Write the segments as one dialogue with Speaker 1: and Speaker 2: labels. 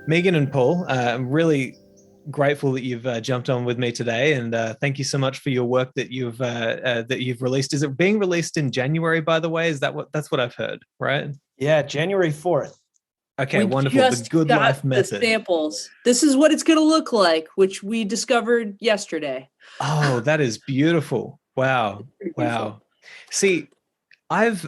Speaker 1: Megan and Paul, I'm really grateful that you've jumped on with me today, and thank you so much for your work that you've released. Is it being released in January, by the way? Is that's what I've heard, right?
Speaker 2: Yeah, January 4th.
Speaker 1: Okay,
Speaker 3: We
Speaker 1: wonderful. The
Speaker 3: just
Speaker 1: good
Speaker 3: got
Speaker 1: life
Speaker 3: the
Speaker 1: method.
Speaker 3: samples. This is what it's going to look like, which we discovered yesterday.
Speaker 1: Oh, that is beautiful. Wow.
Speaker 3: Pretty beautiful.
Speaker 1: Wow. See, I've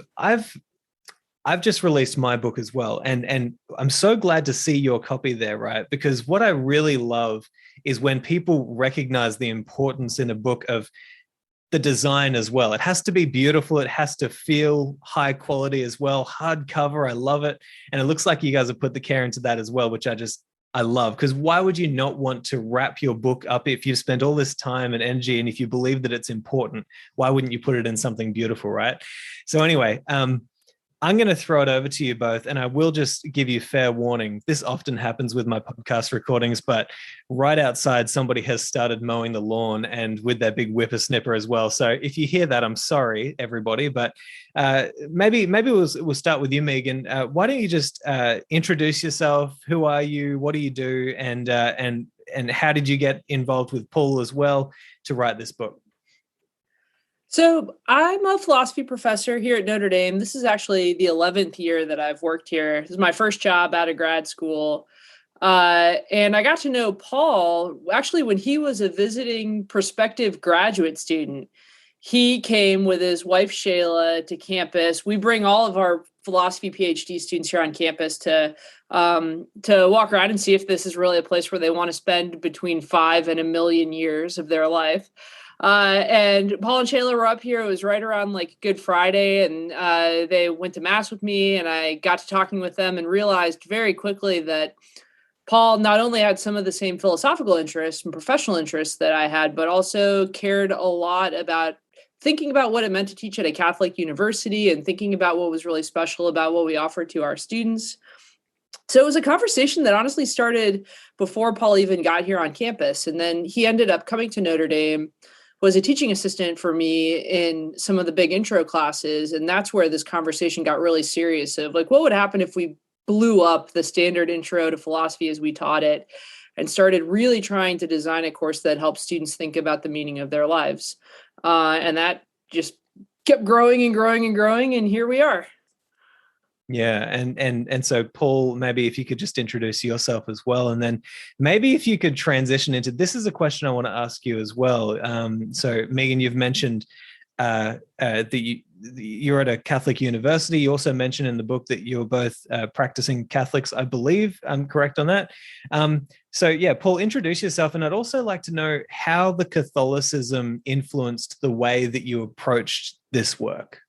Speaker 1: I've just released my book as well, and I'm so glad to see your copy there, right? Because what I really love is when people recognize the importance in a book of the design as well. It has to be beautiful. It has to feel high quality as well. Hardcover, I love it, and it looks like you guys have put the care into that as well, which I love. Because why would you not want to wrap your book up if you've spent all this time and energy, and if you believe that it's important? Why wouldn't you put it in something beautiful, right? So anyway, I'm going to throw it over to you both, and I will just give you fair warning. This often happens with my podcast recordings, but right outside, somebody has started mowing the lawn and with their big whippersnipper as well. So if you hear that, I'm sorry, everybody, but maybe we'll start with you, Megan. Why don't you just introduce yourself? Who are you? What do you do? And how did you get involved with Paul as well to write this book?
Speaker 3: So I'm a philosophy professor here at Notre Dame. This is actually the 11th year that I've worked here. This is my first job out of grad school. And I got to know Paul actually when he was a visiting prospective graduate student. He came with his wife, Shayla, to campus. We bring all of our philosophy PhD students here on campus to walk around and see if this is really a place where they want to spend between 5 and 1 million years of their life. And Paul and Shayla were up here. It was right around like Good Friday, and they went to mass with me, and I got to talking with them and realized very quickly that Paul not only had some of the same philosophical interests and professional interests that I had, but also cared a lot about thinking about what it meant to teach at a Catholic university and thinking about what was really special about what we offered to our students. So it was a conversation that honestly started before Paul even got here on campus. And then he ended up coming to Notre Dame, was a teaching assistant for me in some of the big intro classes. And that's where this conversation got really serious of like, what would happen if we blew up the standard intro to philosophy as we taught it and started really trying to design a course that helps students think about the meaning of their lives. And that just kept growing and growing and growing. And here we are.
Speaker 1: Yeah, and so Paul, maybe if you could just introduce yourself as well, and then maybe if you could transition into this is a question I want to ask you as well. So Megan, you've mentioned that you're at a Catholic university. You also mentioned in the book that you're both practicing Catholics, I believe. I'm correct on that. So yeah, Paul, introduce yourself, and I'd also like to know how the Catholicism influenced the way that you approached this work.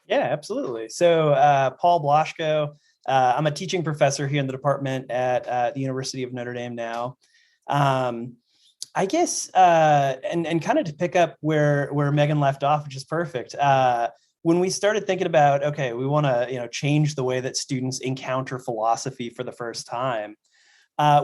Speaker 2: Yeah, absolutely. So Paul Blaschko, I'm a teaching professor here in the department at the University of Notre Dame now. I guess, and kind of to pick up where Megan left off, which is perfect. When we started thinking about, okay, we want to change the way that students encounter philosophy for the first time,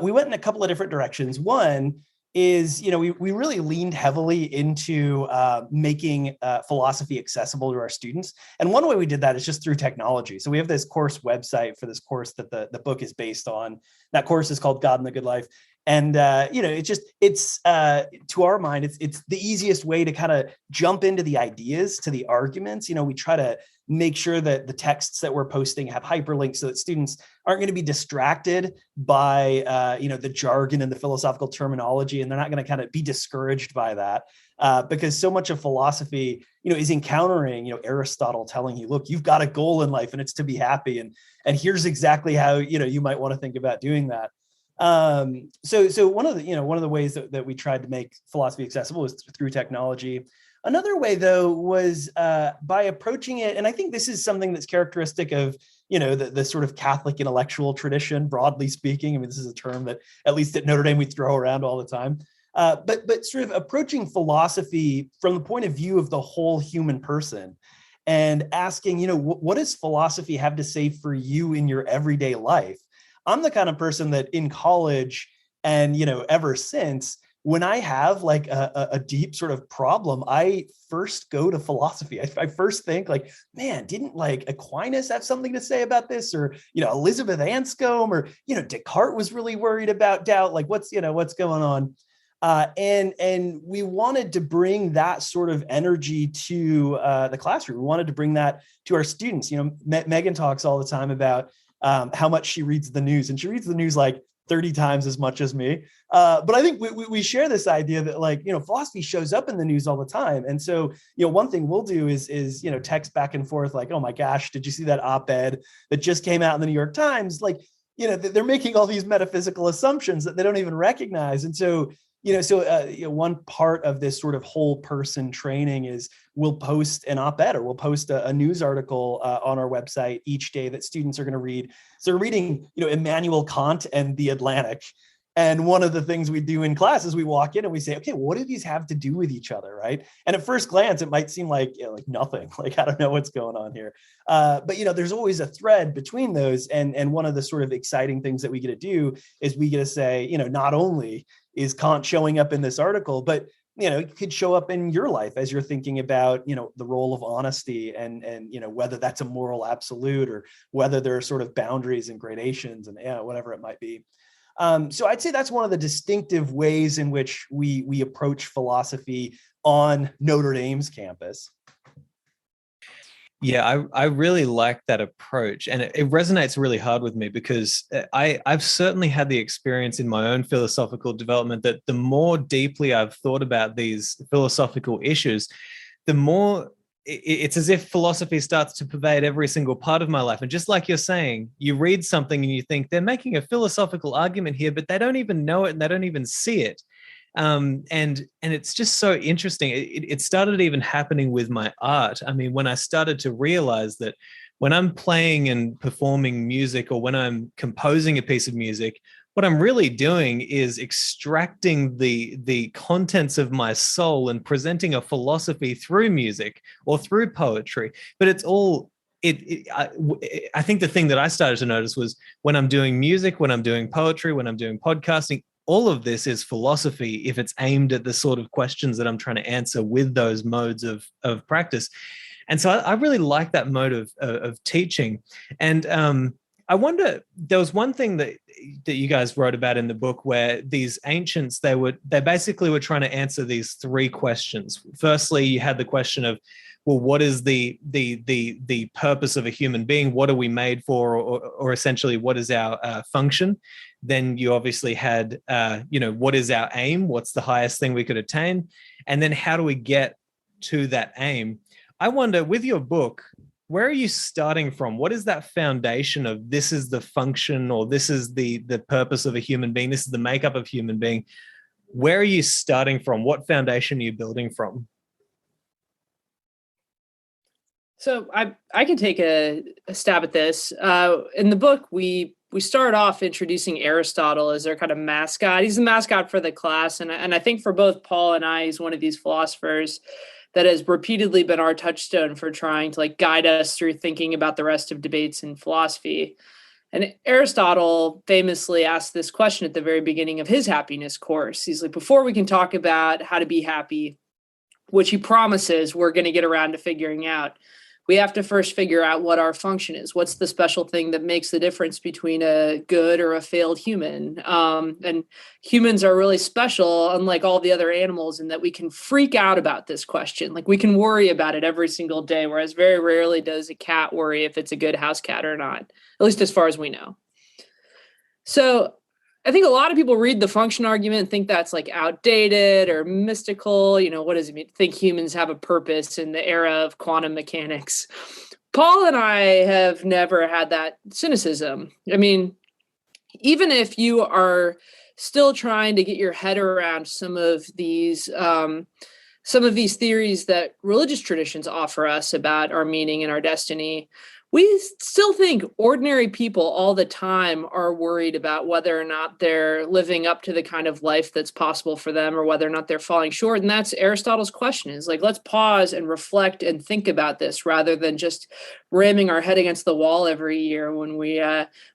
Speaker 2: we went in a couple of different directions. One is, we really leaned heavily into making philosophy accessible to our students. And one way we did that is just through technology. So we have this course website for this course that the book is based on. That course is called God and the Good Life. And, it's to our mind, it's the easiest way to kind of jump into the ideas, to the arguments. We try to make sure that the texts that we're posting have hyperlinks so that students aren't going to be distracted by, the jargon and the philosophical terminology, and they're not going to kind of be discouraged by that. Because so much of philosophy, is encountering, Aristotle telling you, look, you've got a goal in life and it's to be happy. And here's exactly how, you might want to think about doing that. So one of the ways that we tried to make philosophy accessible was through technology. Another way, though, was by approaching it, and I think this is something that's characteristic of, the sort of Catholic intellectual tradition, broadly speaking. I mean, this is a term that, at least at Notre Dame, we throw around all the time. But sort of approaching philosophy from the point of view of the whole human person and asking, what does philosophy have to say for you in your everyday life? I'm the kind of person that in college and, ever since when I have like a deep sort of problem, I first go to philosophy. I first think like, man, didn't like Aquinas have something to say about this? Or, Elizabeth Anscombe, or, Descartes was really worried about doubt. Like what's going on? And we wanted to bring that sort of energy to the classroom. We wanted to bring that to our students. Meghan talks all the time about how much she reads the news, and she reads the news like 30 times as much as me. But I think we share this idea that like, philosophy shows up in the news all the time. And so, one thing we'll do is text back and forth like, oh my gosh, did you see that op-ed that just came out in the New York Times? Like, they're making all these metaphysical assumptions that they don't even recognize. And so, one part of this sort of whole person training is we'll post an op-ed or we'll post a news article on our website each day that students are going to read. So they're reading, Immanuel Kant and The Atlantic. And one of the things we do in class is we walk in and we say, okay, what do these have to do with each other, right? And at first glance, it might seem like, like nothing, like, I don't know what's going on here. But, there's always a thread between those. And one of the sort of exciting things that we get to do is we get to say, not only is Kant showing up in this article, but it could show up in your life as you're thinking about, the role of honesty and whether that's a moral absolute or whether there are sort of boundaries and gradations and whatever it might be. So I'd say that's one of the distinctive ways in which we approach philosophy on Notre Dame's campus.
Speaker 1: Yeah, I really like that approach, and it resonates really hard with me because I've certainly had the experience in my own philosophical development that the more deeply I've thought about these philosophical issues, the more it's as if philosophy starts to pervade every single part of my life. And just like you're saying, you read something and you think they're making a philosophical argument here, but they don't even know it and they don't even see it. And it's just so interesting. It started even happening with my art. I mean, when I started to realize that when I'm playing and performing music or when I'm composing a piece of music, what I'm really doing is extracting the contents of my soul and presenting a philosophy through music or through poetry. But it's all I think the thing that I started to notice was when I'm doing music, when I'm doing poetry, when I'm doing podcasting, all of this is philosophy if it's aimed at the sort of questions that I'm trying to answer with those modes of practice. And so I really like that mode of teaching. And I wonder, there was one thing that you guys wrote about in the book where these ancients, they basically were trying to answer these three questions. Firstly, you had the question of, well, what is the purpose of a human being? What are we made for? Or essentially, what is our function? Then you obviously had, what is our aim? What's the highest thing we could attain? And then how do we get to that aim? I wonder, with your book, where are you starting from? What is that foundation of this is the function, or this is the purpose of a human being? This is the makeup of human being. Where are you starting from? What foundation are you building from?
Speaker 3: So I can take a stab at this. In the book, we start off introducing Aristotle as our kind of mascot. He's the mascot for the class. And I think for both Paul and I, he's one of these philosophers that has repeatedly been our touchstone for trying to guide us through thinking about the rest of debates in philosophy. And Aristotle famously asked this question at the very beginning of his happiness course. He's like, before we can talk about how to be happy, which he promises we're going to get around to figuring out, we have to first figure out what our function is. What's the special thing that makes the difference between a good or a failed human? And humans are really special, unlike all the other animals, in that we can freak out about this question. We can worry about it every single day, whereas very rarely does a cat worry if it's a good house cat or not, at least as far as we know. So I think a lot of people read the function argument and think that's outdated or mystical. What does it mean? Think humans have a purpose in the era of quantum mechanics. Paul and I have never had that cynicism. I mean, even if you are still trying to get your head around some of these theories that religious traditions offer us about our meaning and our destiny, we still think ordinary people all the time are worried about whether or not they're living up to the kind of life that's possible for them, or whether or not they're falling short. And that's Aristotle's question, is let's pause and reflect and think about this rather than just ramming our head against the wall every year when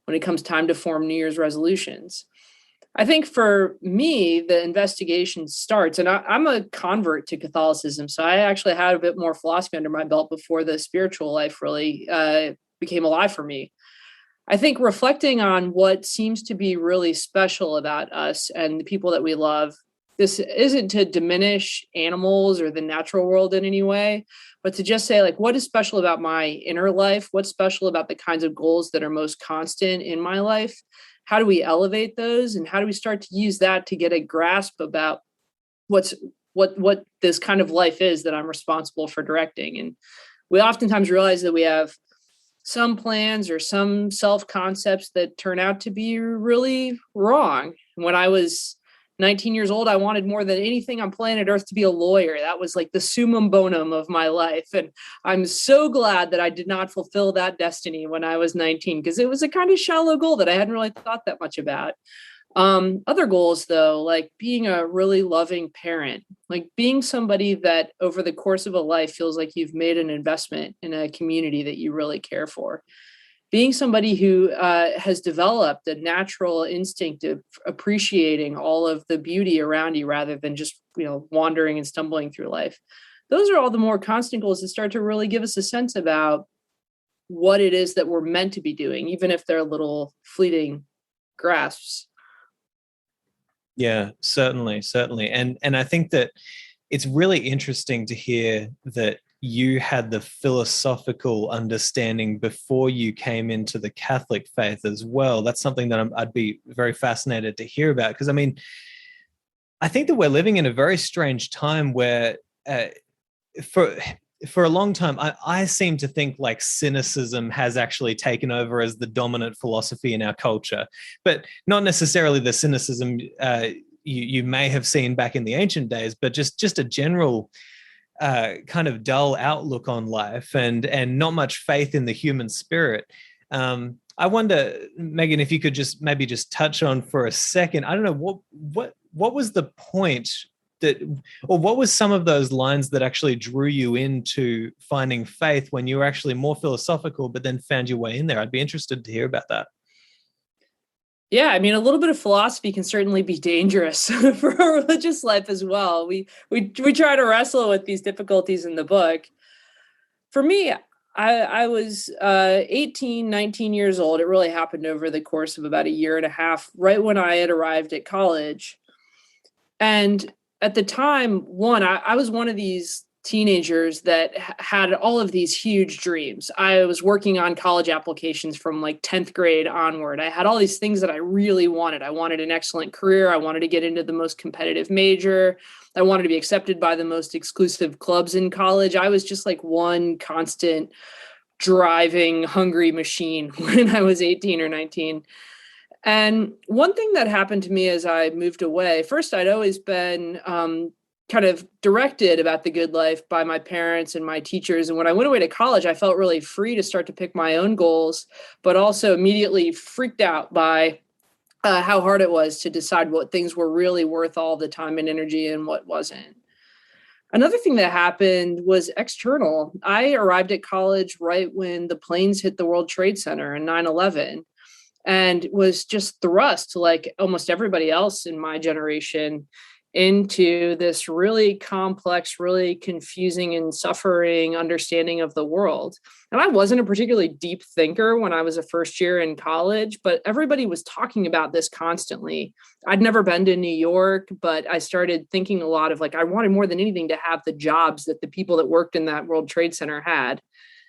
Speaker 3: it comes time to form New Year's resolutions. I think for me, the investigation starts, and I'm a convert to Catholicism. So I actually had a bit more philosophy under my belt before the spiritual life really became alive for me. I think reflecting on what seems to be really special about us and the people that we love, this isn't to diminish animals or the natural world in any way, but to just say, like, what is special about my inner life? What's special about the kinds of goals that are most constant in my life? How do we elevate those? And how do we start to use that to get a grasp about what this kind of life is that I'm responsible for directing? And we oftentimes realize that we have some plans or some self-concepts that turn out to be really wrong. When I was 19 years old, I wanted more than anything on planet Earth to be a lawyer. That was like the summum bonum of my life. And I'm so glad that I did not fulfill that destiny when I was 19, because it was a kind of shallow goal that I hadn't really thought that much about. Other goals, though, like being a really loving parent, like being somebody that over the course of a life feels like you've made an investment in a community that you really care for. Being somebody who has developed a natural instinct of appreciating all of the beauty around you rather than just, wandering and stumbling through life. Those are all the more constant goals that start to really give us a sense about what it is that we're meant to be doing, even if they're little fleeting grasps.
Speaker 1: Yeah, certainly. And I think that it's really interesting to hear that you had the philosophical understanding before you came into the Catholic faith as well. That's something that I'd be very fascinated to hear about, because I think that we're living in a very strange time where for a long time, I seem to think like cynicism has actually taken over as the dominant philosophy in our culture, but not necessarily the cynicism you may have seen back in the ancient days, but just a general kind of dull outlook on life and not much faith in the human spirit. I wonder, Meghan, if you could maybe touch on for a second. I don't know what was the point or what was some of those lines that actually drew you into finding faith when you were actually more philosophical, but then found your way in there? I'd be interested to hear about that.
Speaker 3: Yeah, I mean, a little bit of philosophy can certainly be dangerous for a religious life as well. We try to wrestle with these difficulties in the book. For me, I was 18, 19 years old. It really happened over the course of about a year and a half, right when I had arrived at college. And at the time, I was one of these teenagers that had all of these huge dreams. I was working on college applications from like 10th grade onward. I had all these things that I really wanted. I wanted an excellent career. I wanted to get into the most competitive major. I wanted to be accepted by the most exclusive clubs in college. I was just like one constant driving, hungry machine when I was 18 or 19. And one thing that happened to me as I moved away, first, I'd always been kind of directed about the good life by my parents and my teachers. And when I went away to college, I felt really free to start to pick my own goals, but also immediately freaked out by how hard it was to decide what things were really worth all the time and energy and what wasn't. Another thing that happened was external. I arrived at college right when the planes hit the World Trade Center in 9/11 and was just thrust, like almost everybody else in my generation, into this really complex, really confusing and suffering understanding of the world. And I wasn't a particularly deep thinker when I was a first year in college, but everybody was talking about this constantly. I'd never been to New York, but I started thinking a lot of like, I wanted more than anything to have the jobs that the people that worked in that World Trade Center had.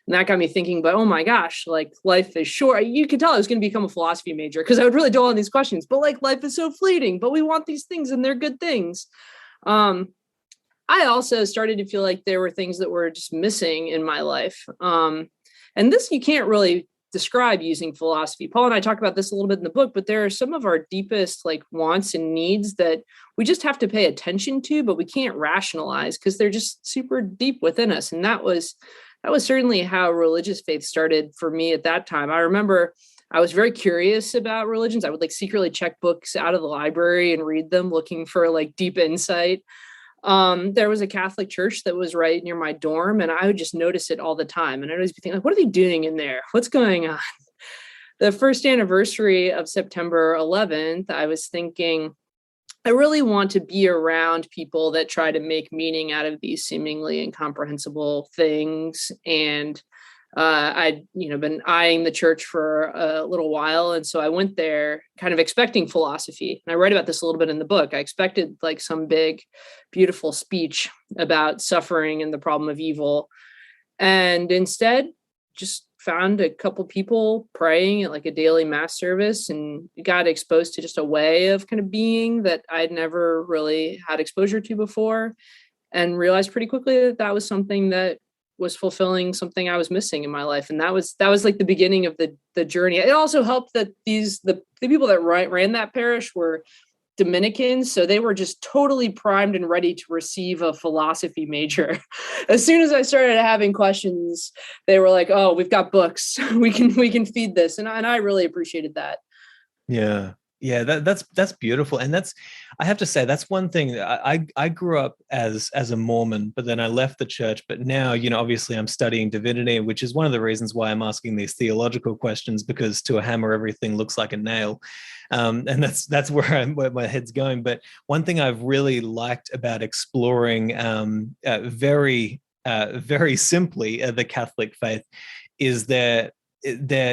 Speaker 3: And that got me thinking, but oh my gosh, like life is short. You could tell I was going to become a philosophy major because I would really dwell on these questions, but like life is so fleeting, but we want these things and they're good things. I also started to feel like there were things that were just missing in my life. And this you can't really describe using philosophy. Paul and I talk about this a little bit in the book, but there are some of our deepest like wants and needs that we just have to pay attention to, but we can't rationalize because they're just super deep within us. And that was certainly how religious faith started for me at that time. I remember I was very curious about religions. I would like secretly check books out of the library and read them, looking for like deep insight. There was a Catholic church that was right near my dorm, and I would just notice it all the time. And I'd always be thinking, like, what are they doing in there? What's going on? the first anniversary of September 11th, I was thinking, I really want to be around people that try to make meaning out of these seemingly incomprehensible things. And I'd, been eyeing the church for a little while. And so I went there kind of expecting philosophy. And I write about this a little bit in the book. I expected like some big, beautiful speech about suffering and the problem of evil. And instead, just found a couple people praying at like a daily mass service and got exposed to just a way of kind of being that I'd never really had exposure to before, and realized pretty quickly that that was something that was fulfilling something I was missing in my life. And that was like the beginning of the journey. It also helped that the people that ran that parish were Dominicans, so they were just totally primed and ready to receive a philosophy major. As soon as I started having questions, they were like, "Oh, we've got books. We can feed this," and I really appreciated that.
Speaker 1: Yeah, that's beautiful, and I have to say that's one thing. I grew up as a Mormon, but then I left the church. But now, obviously, I'm studying divinity, which is one of the reasons why I'm asking these theological questions, because to a hammer, everything looks like a nail. And that's where my head's going. But one thing I've really liked about exploring very simply the Catholic faith is their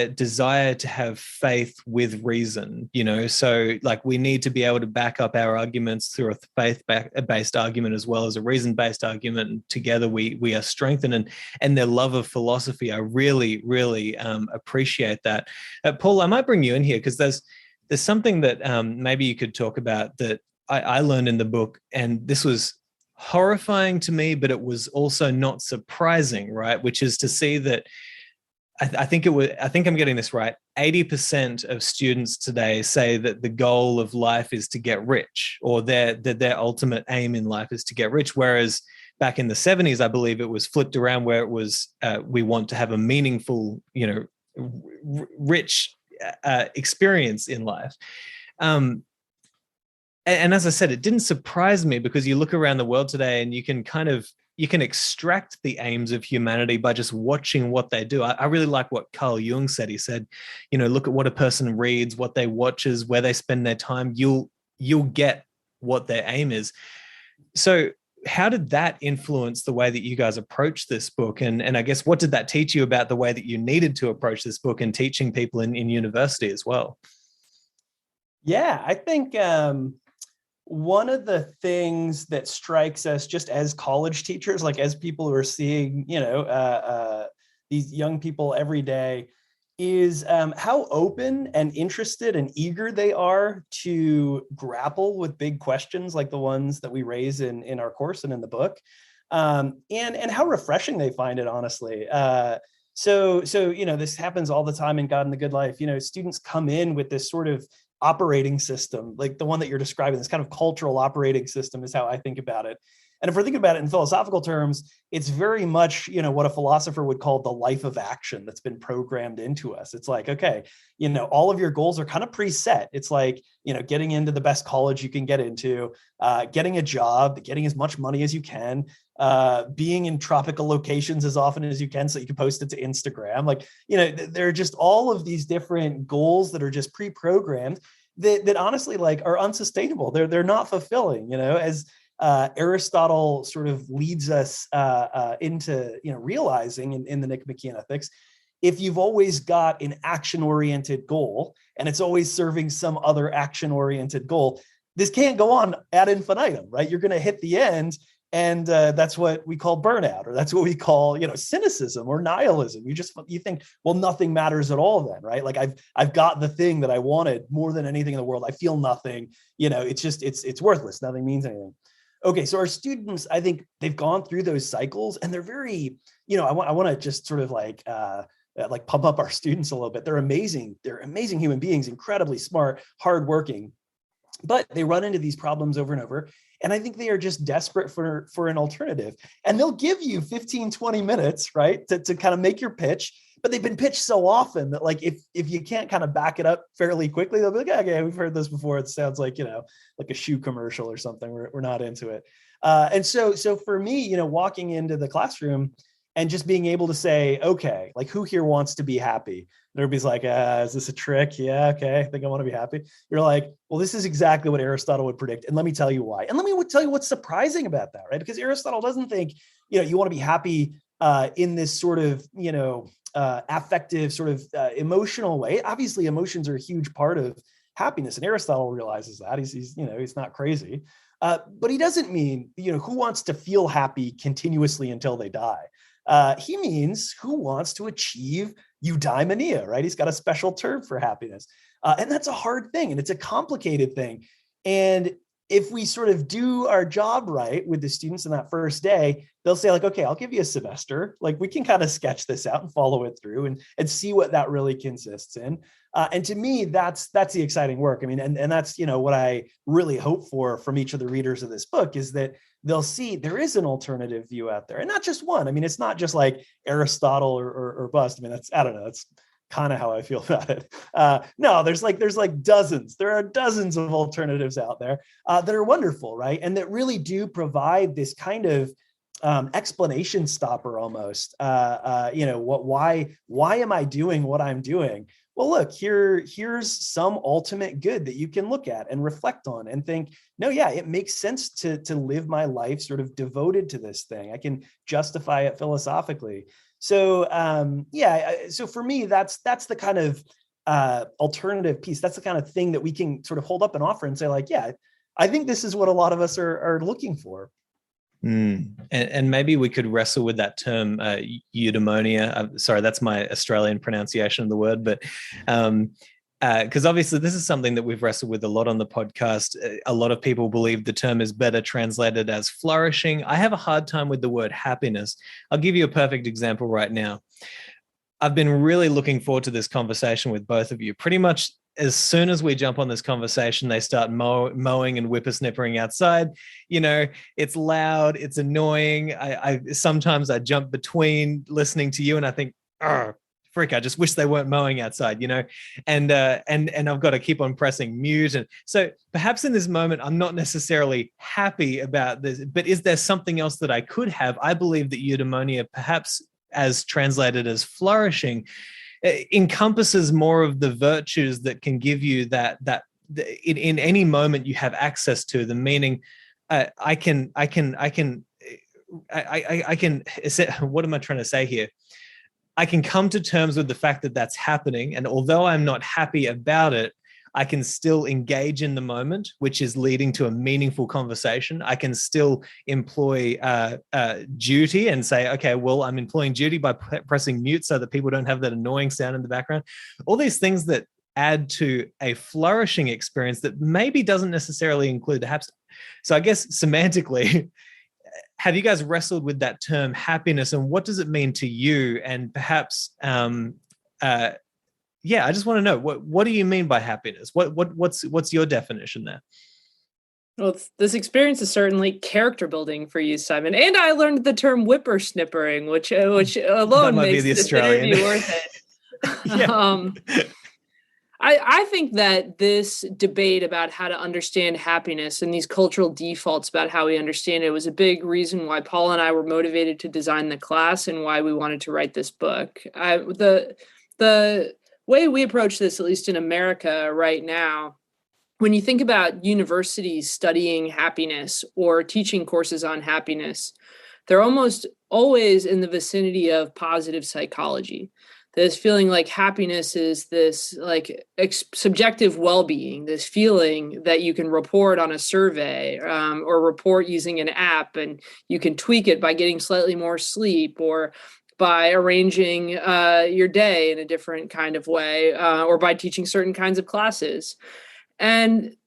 Speaker 1: desire to have faith with reason. So like we need to be able to back up our arguments through a faith-based argument as well as a reason-based argument, and together we are strengthened. And their love of philosophy, I really appreciate that. Paul, I might bring you in here because there's something that maybe you could talk about that I learned in the book, and this was horrifying to me, but it was also not surprising, right? Which is to see that I think I'm getting this right. 80% of students today say that the goal of life is to get rich, or their ultimate aim in life is to get rich. Whereas back in the 70s, I believe it was flipped around, where it was we want to have a meaningful, rich experience in life. And as I said, it didn't surprise me, because you look around the world today and you can extract the aims of humanity by just watching what they do. I really like what Carl Jung said. He said, look at what a person reads, what they watches, where they spend their time. You'll get what their aim is. So how did that influence the way that you guys approach this book? And I guess, what did that teach you about the way that you needed to approach this book and teaching people in university as well?
Speaker 2: Yeah, I think one of the things that strikes us just as college teachers, like as people who are seeing, these young people every day, is how open and interested and eager they are to grapple with big questions like the ones that we raise in our course and in the book, and how refreshing they find it, honestly. So this happens all the time in God and the Good Life. Students come in with this sort of operating system, like the one that you're describing, this kind of cultural operating system is how I think about it. And if we're thinking about it in philosophical terms, it's very much, what a philosopher would call the life of action that's been programmed into us. It's like, okay, all of your goals are kind of preset. It's like, getting into the best college you can get into, getting a job, getting as much money as you can, being in tropical locations as often as you can so you can post it to Instagram. Like, there are just all of these different goals that are just pre-programmed that honestly are unsustainable. They're not fulfilling, as Aristotle sort of leads us into realizing in the Nicomachean Ethics. If you've always got an action-oriented goal and it's always serving some other action-oriented goal, this can't go on ad infinitum, right? You're going to hit the end, and that's what we call burnout, or that's what we call cynicism or nihilism. You think, well, nothing matters at all then, right? Like I've got the thing that I wanted more than anything in the world. I feel nothing. It's worthless. Nothing means anything. Okay, so our students, I think they've gone through those cycles, and they're very, I want to just sort of like pump up our students a little bit. They're amazing. They're amazing human beings, incredibly smart, hardworking, but they run into these problems over and over. And I think they are just desperate for an alternative. And they'll give you 15, 20 minutes, right, to kind of make your pitch. But they've been pitched so often that, like, if you can't kind of back it up fairly quickly, they'll be like, okay, we've heard this before. It sounds like, like a shoe commercial or something. We're not into it. And so for me, walking into the classroom, and just being able to say, okay, like who here wants to be happy? And everybody's like, is this a trick? Yeah, okay, I think I want to be happy. You're like, well, this is exactly what Aristotle would predict. And let me tell you why. And let me tell you what's surprising about that, right? Because Aristotle doesn't think, you want to be happy in this sort of, affective sort of emotional way. Obviously, emotions are a huge part of happiness. And Aristotle realizes that. He's not crazy. But he doesn't mean, who wants to feel happy continuously until they die. He means who wants to achieve eudaimonia, right? He's got a special term for happiness. And that's a hard thing, and it's a complicated thing. And if we sort of do our job right with the students in that first day, they'll say like, okay, I'll give you a semester. Like we can kind of sketch this out and follow it through and see what that really consists in. And to me, that's the exciting work. I mean, and that's, what I really hope for from each of the readers of this book is that they'll see there is an alternative view out there, and not just one. I mean, it's not just like Aristotle or bust. I mean, I don't know. That's kind of how I feel about it. No, there's like dozens. There are dozens of alternatives out there that are wonderful, right? And that really do provide this kind of explanation stopper almost. Why am I doing what I'm doing? Well, look, here's some ultimate good that you can look at and reflect on and think, no, yeah, it makes sense to live my life sort of devoted to this thing. I can justify it philosophically. So, so for me, that's the kind of alternative piece. That's the kind of thing that we can sort of hold up and offer and say like, yeah, I think this is what a lot of us are looking for.
Speaker 1: And maybe we could wrestle with that term, eudaimonia. Sorry, that's my Australian pronunciation of the word, but because obviously this is something that we've wrestled with a lot on the podcast. A lot of people believe the term is better translated as flourishing. I have a hard time with the word happiness. I'll give you a perfect example right now. I've been really looking forward to this conversation with both of you. Pretty much as soon as we jump on this conversation, they start mowing and whippersnippering outside. It's loud, it's annoying. I sometimes I jump between listening to you and I think, frick, I just wish they weren't mowing outside, and I've got to keep on pressing mute. And so perhaps in this moment, I'm not necessarily happy about this, but is there something else that I could have? I believe that eudaimonia, perhaps as translated as flourishing, encompasses more of the virtues that can give you that in any moment you have access to the meaning. I can what am I trying to say here? I can come to terms with the fact that that's happening, and although I'm not happy about it, I can still engage in the moment, which is leading to a meaningful conversation. I can still employ duty and say, okay, well, I'm employing duty by pressing mute so that people don't have that annoying sound in the background. All these things that add to a flourishing experience that maybe doesn't necessarily include the happiness. So I guess semantically, have you guys wrestled with that term happiness, and what does it mean to you? And perhaps I just want to know, what do you mean by happiness? What's your definition there?
Speaker 3: Well, this experience is certainly character building for you, Simon. And I learned the term whippersnippering, which alone makes this interview worth it. I think that this debate about how to understand happiness and these cultural defaults about how we understand it was a big reason why Paul and I were motivated to design the class and why we wanted to write this book. The way we approach this, at least in America right now, when you think about universities studying happiness or teaching courses on happiness, they're almost always in the vicinity of positive psychology. This feeling like happiness is this like subjective well-being, this feeling that you can report on a survey or report using an app, and you can tweak it by getting slightly more sleep or by arranging your day in a different kind of way, or by teaching certain kinds of classes. And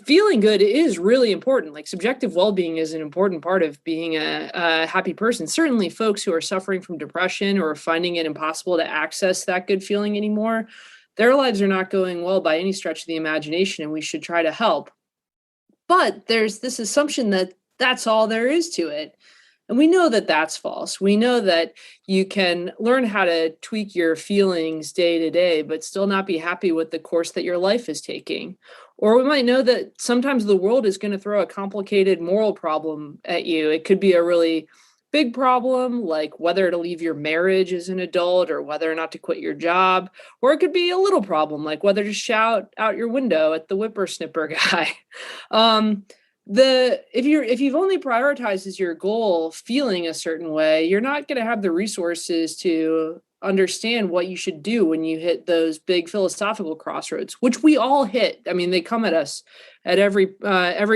Speaker 3: feeling good is really important. Like subjective well-being is an important part of being a happy person. Certainly folks who are suffering from depression or finding it impossible to access that good feeling anymore, their lives are not going well by any stretch of the imagination, and we should try to help. But there's this assumption that that's all there is to it. And we know that that's false. We know that you can learn how to tweak your feelings day to day, but still not be happy with the course that your life is taking. Or we might know that sometimes the world is going to throw a complicated moral problem at you. It could be a really big problem, like whether to leave your marriage as an adult or whether or not to quit your job. Or it could be a little problem, like whether to shout out your window at the whippersnipper guy. If you've only prioritized as your goal feeling a certain way, you're not going to have the resources to understand what you should do when you hit those big philosophical crossroads, which we all hit. I mean, they come at us at every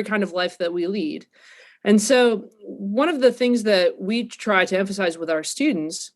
Speaker 3: kind of life that we lead. And so one of the things that we try to emphasize with our students,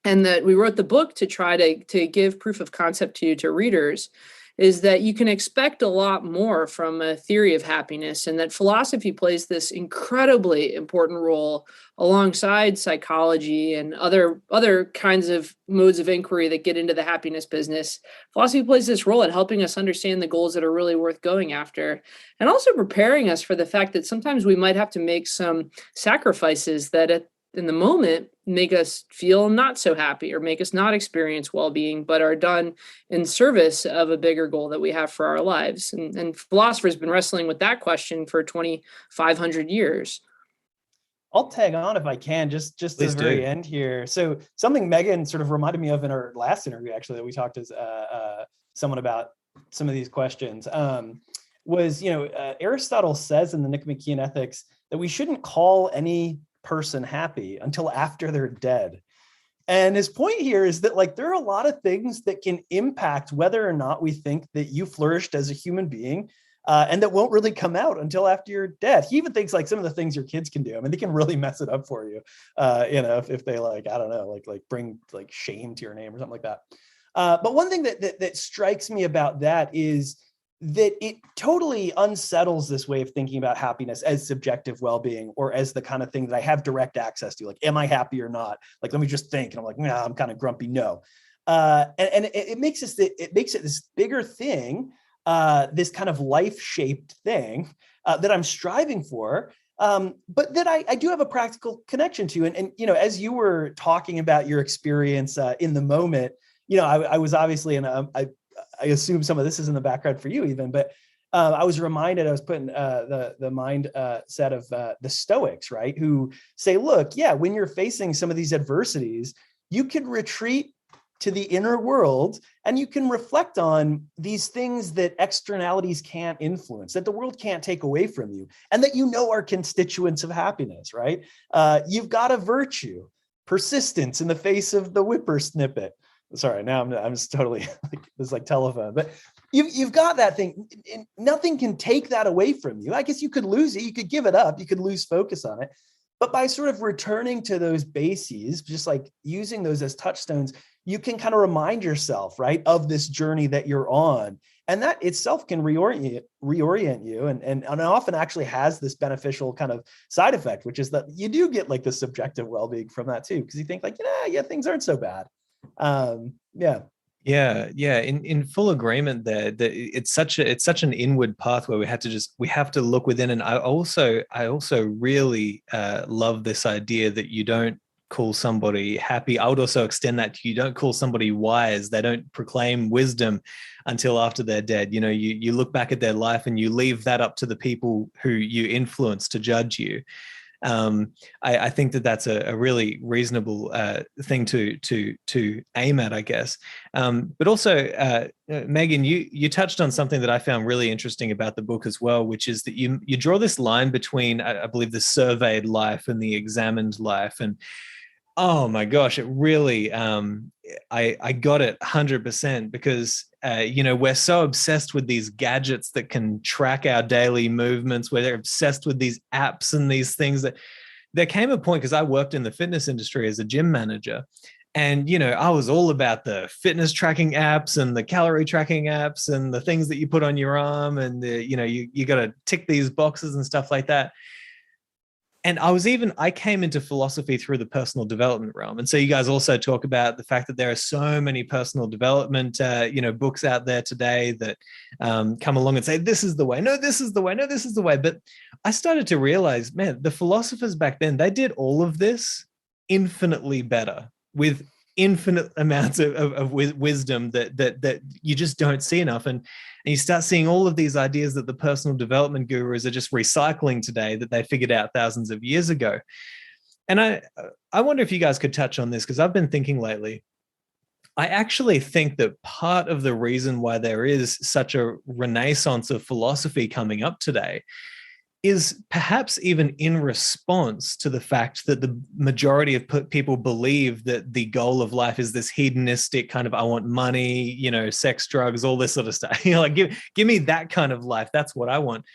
Speaker 3: and that we wrote the book to try to give proof of concept to readers, is that you can expect a lot more from a theory of happiness, and that philosophy plays this incredibly important role alongside psychology and other kinds of modes of inquiry that get into the happiness business. Philosophy plays this role in helping us understand the goals that are really worth going after, and also preparing us for the fact that sometimes we might have to make some sacrifices that in the moment make us feel not so happy or make us not experience well-being, but are done in service of a bigger goal that we have for our lives. And philosophers have been wrestling with that question for 2,500 years.
Speaker 2: I'll tag on if I can, just to the very end here. So something Meghan sort of reminded me of in our last interview, actually, that we talked to someone about some of these questions, was, Aristotle says in the Nicomachean Ethics that we shouldn't call any person happy until after they're dead. And his point here is that, like, there are a lot of things that can impact whether or not we think that you flourished as a human being, and that won't really come out until after you're dead. He even thinks, like, some of the things your kids can do, I mean, they can really mess it up for you, if they, like, I don't know, like bring like shame to your name or something like that. But one thing that strikes me about that is that it totally unsettles this way of thinking about happiness as subjective well-being, or as the kind of thing that I have direct access to. Like, am I happy or not? Like, let me just think. And I'm like, nah, I'm kind of grumpy. No. And it makes it this bigger thing, this kind of life-shaped thing that I'm striving for, but that I do have a practical connection to. And as you were talking about your experience in the moment, I was obviously I assume some of this is in the background for you even, but I was putting the mind set of the Stoics, right? Who say, look, yeah, when you're facing some of these adversities, you can retreat to the inner world and you can reflect on these things that externalities can't influence, that the world can't take away from you, and that are constituents of happiness, right? You've got a virtue, persistence in the face of the whippersnippet. Sorry, now I'm just totally like this, like telephone, but you've got that thing. Nothing can take that away from you. I guess you could lose it. You could give it up. You could lose focus on it. But by sort of returning to those bases, just like using those as touchstones, you can kind of remind yourself, right, of this journey that you're on. And that itself can reorient you and often actually has this beneficial kind of side effect, which is that you do get like the subjective well-being from that too, because you think like, things aren't so bad.
Speaker 1: In full agreement there, that it's such an inward path where we have to look within. And I also really love this idea that you don't call somebody happy. I would also extend that to, you don't call somebody wise. They don't proclaim wisdom until after they're dead. You look back at their life and you leave that up to the people who you influence to judge you. I think that's a really reasonable thing to aim at, I guess. But also, Megan, you touched on something that I found really interesting about the book as well, which is that you draw this line between, I believe, the surveyed life and the examined life. And oh my gosh, it really, I got it 100%, because we're so obsessed with these gadgets that can track our daily movements, where they're obsessed with these apps and these things. That there came a point, because I worked in the fitness industry as a gym manager, and I was all about the fitness tracking apps and the calorie tracking apps and the things that you put on your arm, and you got to tick these boxes and stuff like that. And I came into philosophy through the personal development realm. And so you guys also talk about the fact that there are so many personal development, books out there today that come along and say, this is the way. No, this is the way. No, this is the way. But I started to realize, man, the philosophers back then, they did all of this infinitely better, with infinite amounts of wisdom that you just don't see enough. And you start seeing all of these ideas that the personal development gurus are just recycling today, that they figured out thousands of years ago. And I wonder if you guys could touch on this, because I've been thinking lately. I actually think that part of the reason why there is such a renaissance of philosophy coming up today is perhaps even in response to the fact that the majority of people believe that the goal of life is this hedonistic kind of, I want money, sex, drugs, all this sort of stuff. Like give me that kind of life. That's what I want.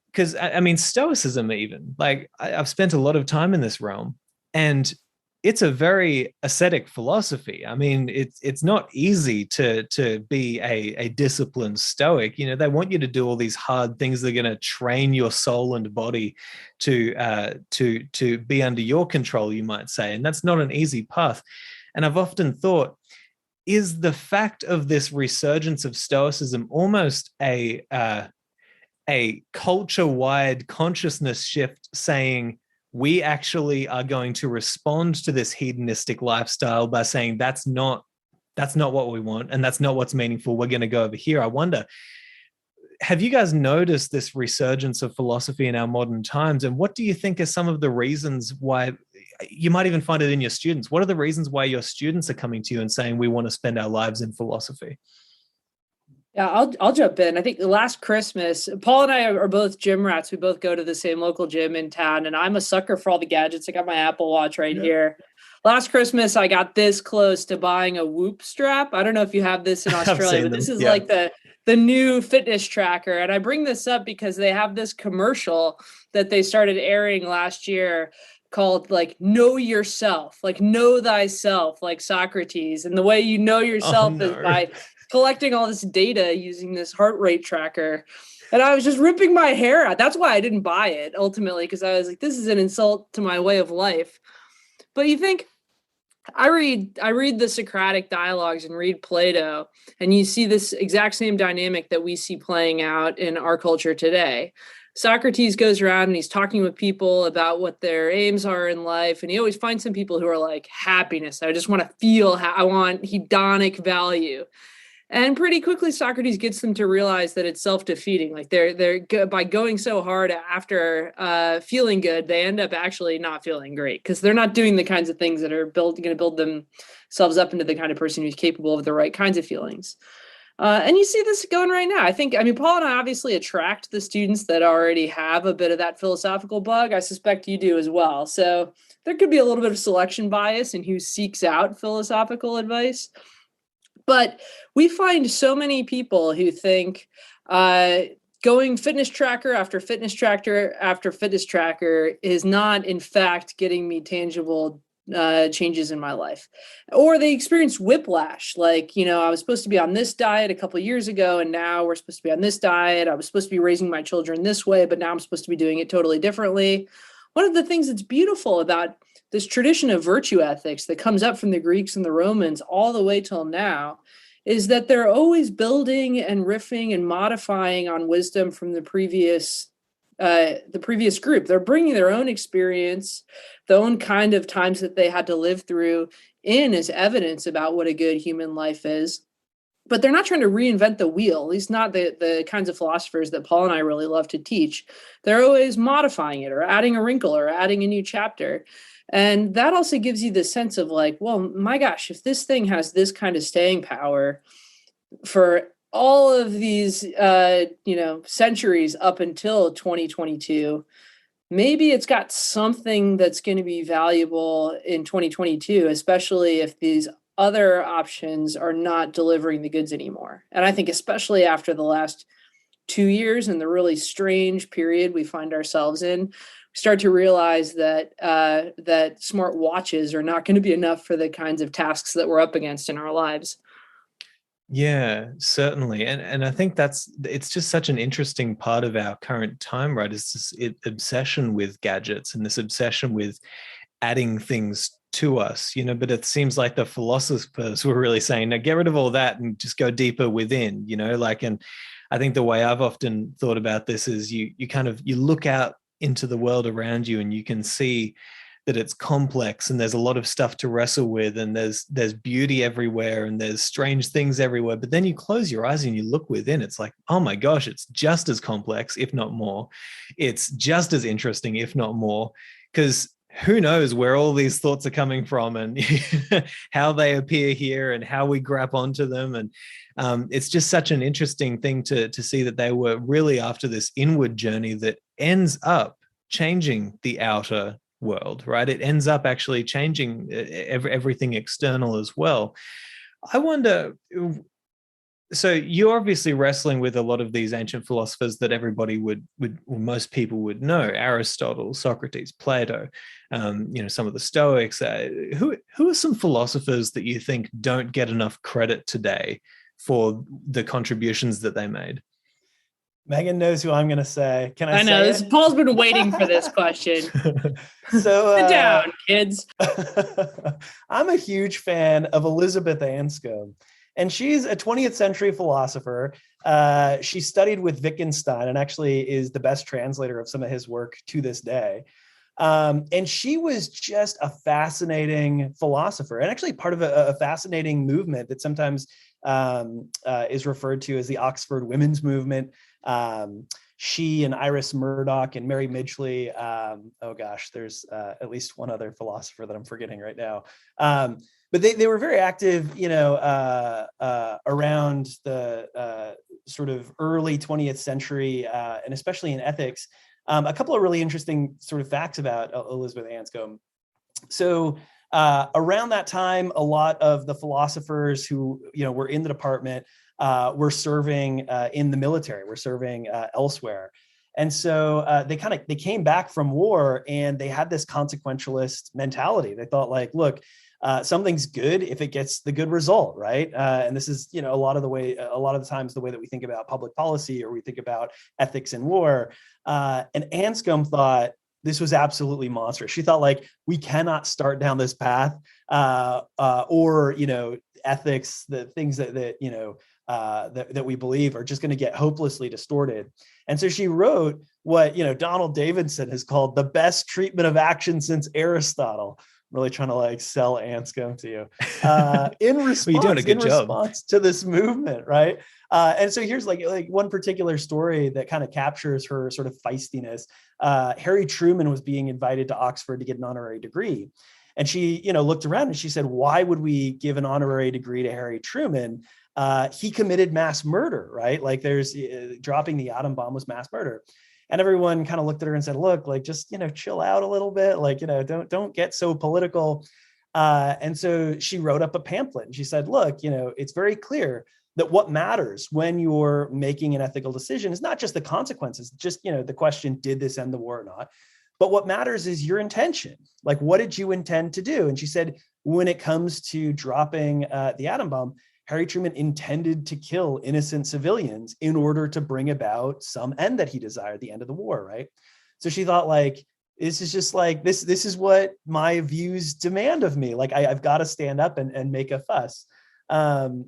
Speaker 1: Because I mean, Stoicism, even, like I've spent a lot of time in this realm, and it's a very ascetic philosophy. I mean, it's not easy to be a disciplined Stoic. They want you to do all these hard things that are going to train your soul and body to be under your control, you might say, and that's not an easy path. And I've often thought, is the fact of this resurgence of Stoicism almost a culture-wide consciousness shift, saying, we actually are going to respond to this hedonistic lifestyle by saying that's not what we want, and that's not what's meaningful. We're going to go over here. I wonder, have you guys noticed this resurgence of philosophy in our modern times? And what do you think are some of the reasons why? You might even find it in your students. What are the reasons why your students are coming to you and saying we want to spend our lives in philosophy?
Speaker 3: Yeah, I'll jump in. I think last Christmas, Paul and I are both gym rats. We both go to the same local gym in town, and I'm a sucker for all the gadgets. I got my Apple Watch right here. Last Christmas, I got this close to buying a Whoop strap. I don't know if you have this in Australia, but this is like the new fitness tracker. And I bring this up because they have this commercial that they started airing last year called like Know Yourself, like know thyself, like Socrates. And the way you know yourself is by collecting all this data using this heart rate tracker. And I was just ripping my hair out. That's why I didn't buy it ultimately, because I was like, this is an insult to my way of life. But you think, I read the Socratic dialogues and read Plato, and you see this exact same dynamic that we see playing out in our culture today. Socrates goes around and he's talking with people about what their aims are in life. And he always finds some people who are like, happiness. I just want to feel, I want hedonic value. And pretty quickly, Socrates gets them to realize that it's self-defeating. Like they're by going so hard after feeling good, they end up actually not feeling great because they're not doing the kinds of things that are going to build themselves up into the kind of person who's capable of the right kinds of feelings. And you see this going right now. I mean, Paul and I obviously attract the students that already have a bit of that philosophical bug. I suspect you do as well. So there could be a little bit of selection bias in who seeks out philosophical advice. But we find so many people who think going fitness tracker after fitness tracker after fitness tracker is not, in fact, getting me tangible changes in my life. Or they experience whiplash. Like, I was supposed to be on this diet a couple of years ago, and now we're supposed to be on this diet. I was supposed to be raising my children this way, but now I'm supposed to be doing it totally differently. One of the things that's beautiful about this tradition of virtue ethics that comes up from the Greeks and the Romans all the way till now is that they're always building and riffing and modifying on wisdom from the previous group. They're bringing their own experience, the own kind of times that they had to live through in as evidence about what a good human life is. But they're not trying to reinvent the wheel, at least not the kinds of philosophers that Paul and I really love to teach. They're always modifying it or adding a wrinkle or adding a new chapter. And that also gives you the sense of like, well, my gosh, if this thing has this kind of staying power for all of these, centuries up until 2022, maybe it's got something that's going to be valuable in 2022, especially if these other options are not delivering the goods anymore. And I think especially after the last 2 years and the really strange period we find ourselves in, we start to realize that that smart watches are not going to be enough for the kinds of tasks that we're up against in our lives.
Speaker 1: Yeah, certainly. And I think it's just such an interesting part of our current time, right? It's this obsession with gadgets and this obsession with adding things to us, but it seems like the philosophers were really saying, no, get rid of all that and just go deeper within, and I think the way I've often thought about this is you look out into the world around you and you can see that it's complex and there's a lot of stuff to wrestle with and there's beauty everywhere and there's strange things everywhere. But then you close your eyes and you look within, it's like, oh my gosh, it's just as complex, if not more. It's just as interesting, if not more. Because who knows where all these thoughts are coming from and how they appear here and how we grab onto them. And it's just such an interesting thing to see that they were really after this inward journey that ends up changing the outer world, right? It ends up actually changing everything external as well. I wonder, so you're obviously wrestling with a lot of these ancient philosophers that everybody would most people would know: Aristotle, Socrates, Plato, some of the Stoics. Who are some philosophers that you think don't get enough credit today for the contributions that they made?
Speaker 2: Meghan knows who I'm going to say. Can I
Speaker 3: know
Speaker 2: say
Speaker 3: this. Paul's been waiting for this question.
Speaker 2: So
Speaker 3: sit down, kids.
Speaker 2: I'm a huge fan of Elizabeth Anscombe. And she's a 20th century philosopher. She studied with Wittgenstein and actually is the best translator of some of his work to this day. And she was just a fascinating philosopher and actually part of a fascinating movement that sometimes is referred to as the Oxford Women's Movement. She and Iris Murdoch and Mary Midgley. There's at least one other philosopher that I'm forgetting right now. But they were very active, around the sort of early 20th century, and especially in ethics. A couple of really interesting sort of facts about Elizabeth Anscombe. So around that time, a lot of the philosophers who were in the department were serving in the military, were serving elsewhere. And so they came back from war and they had this consequentialist mentality. They thought like, look, something's good if it gets the good result, right? And this is, a lot of the times the way that we think about public policy or we think about ethics in war. And Anscombe thought this was absolutely monstrous. She thought like, we cannot start down this path, or ethics, the things that we believe are just going to get hopelessly distorted. And so she wrote what Donald Davidson has called the best treatment of action since Aristotle. Really trying to like sell Anscombe to you in response,
Speaker 1: well, you're doing a good job.
Speaker 2: Response to this movement, right? And so here's like one particular story that kind of captures her sort of feistiness. Harry Truman was being invited to Oxford to get an honorary degree. And she, looked around and she said, why would we give an honorary degree to Harry Truman? He committed mass murder, right? Like there's dropping the atom bomb was mass murder. And everyone kind of looked at her and said, look, like, just, chill out a little bit. Like, don't get so political. And so she wrote up a pamphlet and she said, look, it's very clear that what matters when you're making an ethical decision is not just the consequences, just, the question, did this end the war or not? But what matters is your intention. Like, what did you intend to do? And she said, when it comes to dropping the atom bomb, Harry Truman intended to kill innocent civilians in order to bring about some end that he desired, the end of the war, right? So she thought like, this is just like, this is what my views demand of me. Like I've got to stand up and make a fuss. And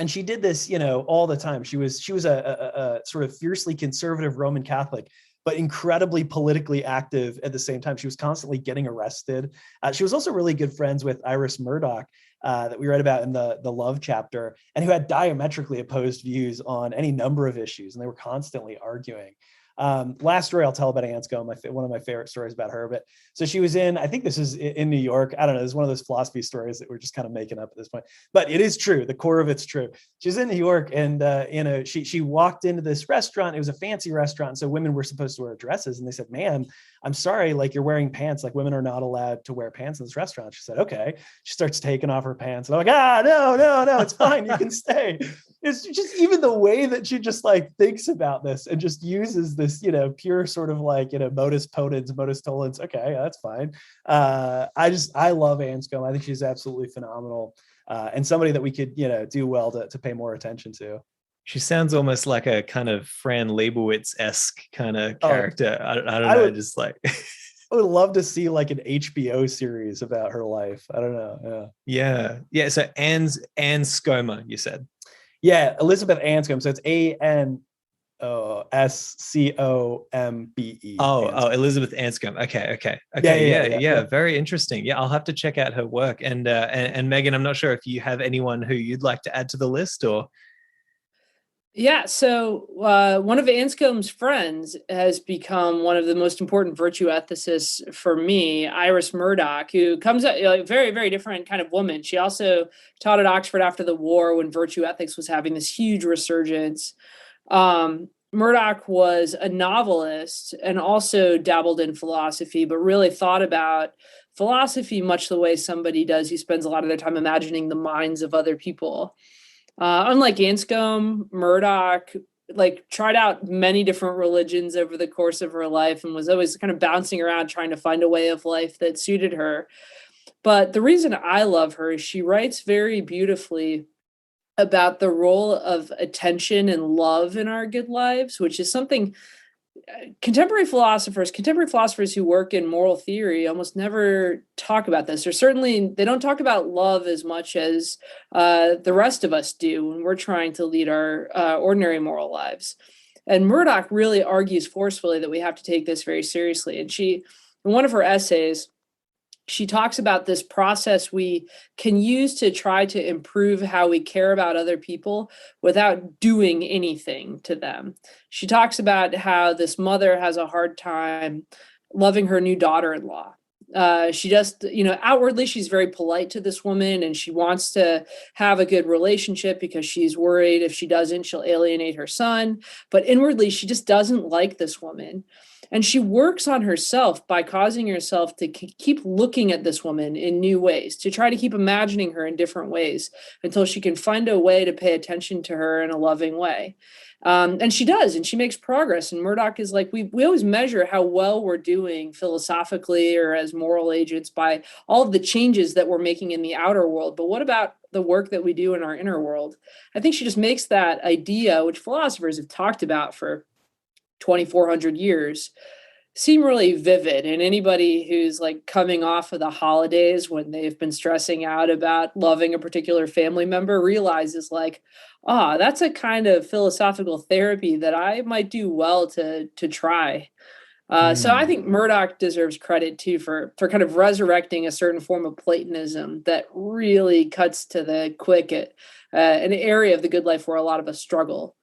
Speaker 2: she did this, all the time. She was a sort of fiercely conservative Roman Catholic, but incredibly politically active at the same time. She was constantly getting arrested. She was also really good friends with Iris Murdoch, that we read about in the Love chapter, and who had diametrically opposed views on any number of issues, and they were constantly arguing. Last story I'll tell about Anscombe, one of my favorite stories about her. But so she was in, I think this is in New York. I don't know. This is one of those philosophy stories that we're just kind of making up at this point, but it is true. The core of it's true. She's in New York, and she walked into this restaurant. It was a fancy restaurant, so women were supposed to wear dresses, and they said, "Ma'am, I'm sorry, like you're wearing pants. Like women are not allowed to wear pants in this restaurant." She said, "Okay." She starts taking off her pants, and I'm like, no, it's fine. You can stay. It's just even the way that she just like thinks about this and just uses this, pure sort of like, modus ponens, modus tollens. Okay, that's fine. I love Anscombe. I think she's absolutely phenomenal, and somebody that we could, do well to pay more attention to.
Speaker 1: She sounds almost like a kind of Fran Lebowitz-esque kind of character. I don't know, just like...
Speaker 2: I would love to see like an HBO series about her life. I don't know.
Speaker 1: Yeah. So Anscombe, you said.
Speaker 2: Yeah, Elizabeth Anscombe. So it's Anscombe.
Speaker 1: Oh, Elizabeth Anscombe. Okay. Yeah. Very interesting. Yeah, I'll have to check out her work. And Meghan, I'm not sure if you have anyone who you'd like to add to the list, or.
Speaker 3: Yeah, so one of Anscombe's friends has become one of the most important virtue ethicists for me, Iris Murdoch, who comes out a very, very different kind of woman. She also taught at Oxford after the war when virtue ethics was having this huge resurgence. Murdoch was a novelist and also dabbled in philosophy, but really thought about philosophy much the way somebody does who spends a lot of their time imagining the minds of other people. Unlike Anscombe, Murdoch like tried out many different religions over the course of her life and was always kind of bouncing around trying to find a way of life that suited her. But the reason I love her is she writes very beautifully about the role of attention and love in our good lives, which is something contemporary philosophers who work in moral theory almost never talk about this, or certainly they don't talk about love as much as the rest of us do when we're trying to lead our ordinary moral lives. And Murdoch really argues forcefully that we have to take this very seriously. And she, in one of her essays, she talks about this process we can use to try to improve how we care about other people without doing anything to them. She talks about how this mother has a hard time loving her new daughter-in-law. She just, outwardly, she's very polite to this woman and she wants to have a good relationship because she's worried if she doesn't, she'll alienate her son. But inwardly, she just doesn't like this woman. And she works on herself by causing herself to keep looking at this woman in new ways, to try to keep imagining her in different ways until she can find a way to pay attention to her in a loving way. And she does, and she makes progress. And Murdoch is like, we always measure how well we're doing philosophically or as moral agents by all of the changes that we're making in the outer world. But what about the work that we do in our inner world? I think she just makes that idea, which philosophers have talked about for 2,400 years, seem really vivid. And anybody who's like coming off of the holidays when they've been stressing out about loving a particular family member realizes like, that's a kind of philosophical therapy that I might do well to try. So I think Murdoch deserves credit too for kind of resurrecting a certain form of Platonism that really cuts to the quick at an area of the good life where a lot of us struggle.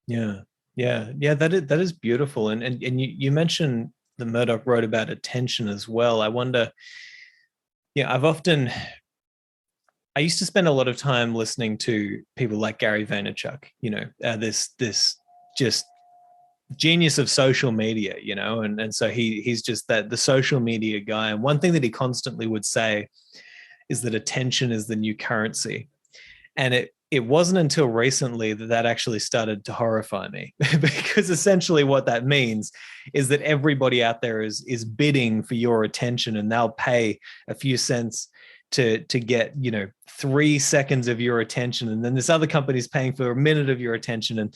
Speaker 1: Yeah. Yeah, that is beautiful. And you mentioned the Murdoch wrote about attention as well. I wonder, I used to spend a lot of time listening to people like Gary Vaynerchuk, this just genius of social media, and so he's just the social media guy. And one thing that he constantly would say is that attention is the new currency. And it wasn't until recently that actually started to horrify me because essentially what that means is that everybody out there is bidding for your attention, and they'll pay a few cents to get 3 seconds of your attention, and then this other company is paying for a minute of your attention, and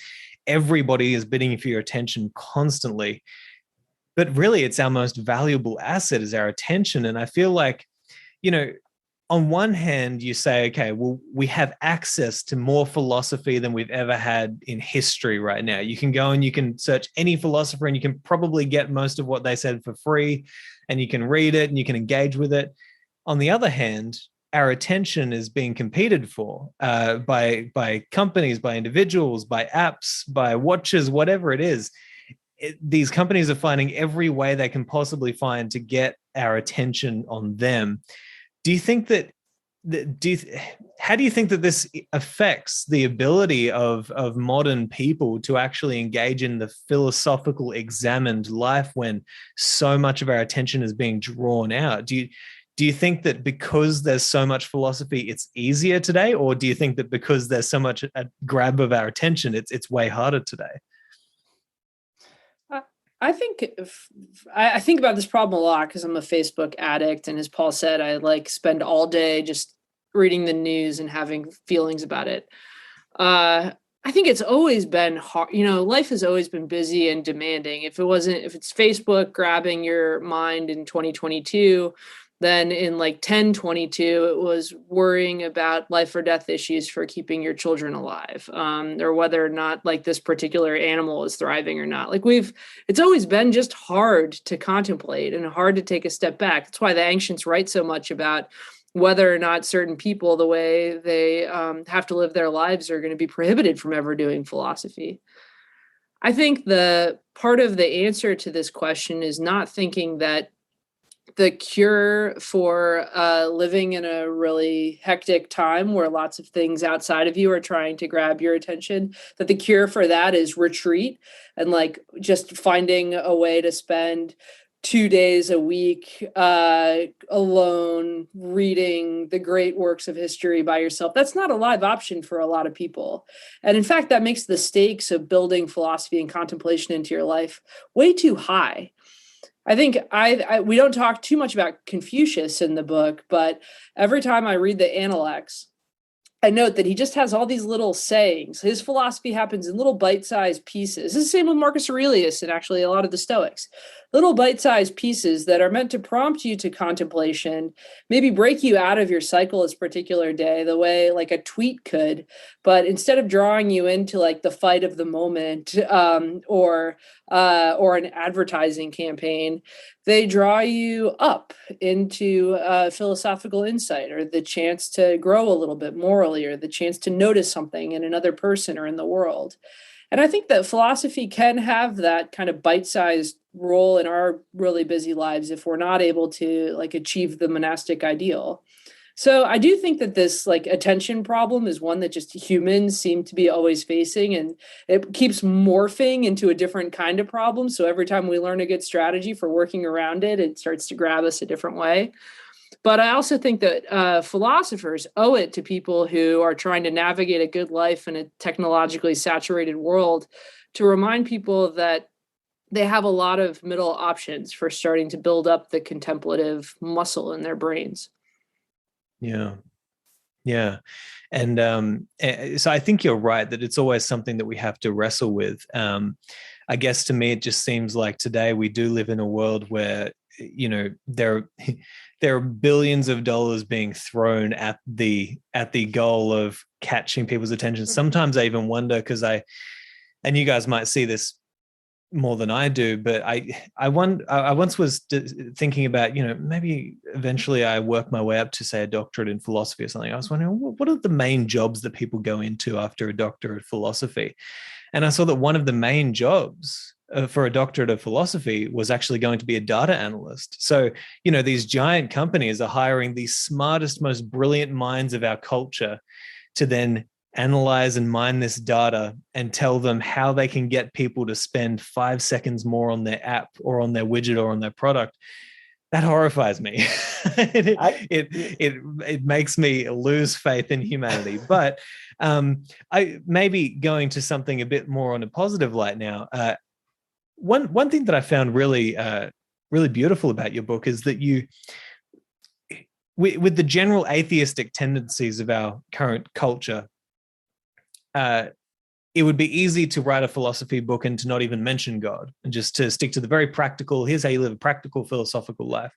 Speaker 1: everybody is bidding for your attention constantly. But really, it's our most valuable asset is our attention. And I feel like, on one hand, you say, okay, well, we have access to more philosophy than we've ever had in history right now. You can go and you can search any philosopher and you can probably get most of what they said for free, and you can read it and you can engage with it. On the other hand, our attention is being competed for by companies, by individuals, by apps, by watches, whatever it is. These companies are finding every way they can possibly find to get our attention on them. Do you think that? How do you think that this affects the ability of modern people to actually engage in the philosophical, examined life when so much of our attention is being drawn out? Do you think that because there's so much philosophy, it's easier today, or do you think that because there's so much a grab of our attention, it's way harder today?
Speaker 3: I think I think about this problem a lot because I'm a Facebook addict, and as Paul said, I spend all day just reading the news and having feelings about it. I think it's always been hard. Life has always been busy and demanding. If it's Facebook grabbing your mind in 2022, then in 1022, it was worrying about life or death issues for keeping your children alive, or whether or not this particular animal is thriving or not. It's always been just hard to contemplate and hard to take a step back. That's why the ancients write so much about whether or not certain people, the way they have to live their lives, are going to be prohibited from ever doing philosophy. I think the part of the answer to this question is not thinking that the cure for living in a really hectic time where lots of things outside of you are trying to grab your attention, that the cure for that is retreat and like just finding a way to spend 2 days a week alone reading the great works of history by yourself. That's not a live option for a lot of people. And in fact, that makes the stakes of building philosophy and contemplation into your life way too high. I think we don't talk too much about Confucius in the book, but every time I read the Analects, I note that he just has all these little sayings. His philosophy happens in little bite-sized pieces. It's the same with Marcus Aurelius and actually a lot of the Stoics. Little bite-sized pieces that are meant to prompt you to contemplation, maybe break you out of your cycle this particular day, the way like a tweet could, but instead of drawing you into like the fight of the moment or an advertising campaign, they draw you up into philosophical insight or the chance to grow a little bit morally or the chance to notice something in another person or in the world. And I think that philosophy can have that kind of bite-sized role in our really busy lives if we're not able to like achieve the monastic ideal. So I do think that this like attention problem is one that just humans seem to be always facing, and it keeps morphing into a different kind of problem. So every time we learn a good strategy for working around it, it starts to grab us a different way. But I also think that philosophers owe it to people who are trying to navigate a good life in a technologically saturated world to remind people that they have a lot of middle options for starting to build up the contemplative muscle in their brains.
Speaker 1: Yeah. Yeah. And so I think you're right that it's always something that we have to wrestle with. I guess to me, it just seems like today we do live in a world where, you know, there are billions of dollars being thrown at the goal of catching people's attention. Sometimes I even wonder, because and you guys might see this more than I do, but I once was thinking about, you know, maybe eventually I work my way up to say a doctorate in philosophy or something. I was wondering, what are the main jobs that people go into after a doctorate of philosophy? And I saw that one of the main jobs for a doctorate of philosophy was actually going to be a data analyst. So, you know, these giant companies are hiring the smartest, most brilliant minds of our culture to then analyze and mine this data and tell them how they can get people to spend 5 seconds more on their app or on their widget or on their product. That horrifies me. It makes me lose faith in humanity. But I maybe going to something a bit more on a positive light now. One thing that I found really beautiful about your book is that you, with the general atheistic tendencies of our current culture, it would be easy to write a philosophy book and to not even mention God and just to stick to the very practical, here's how you live a practical philosophical life.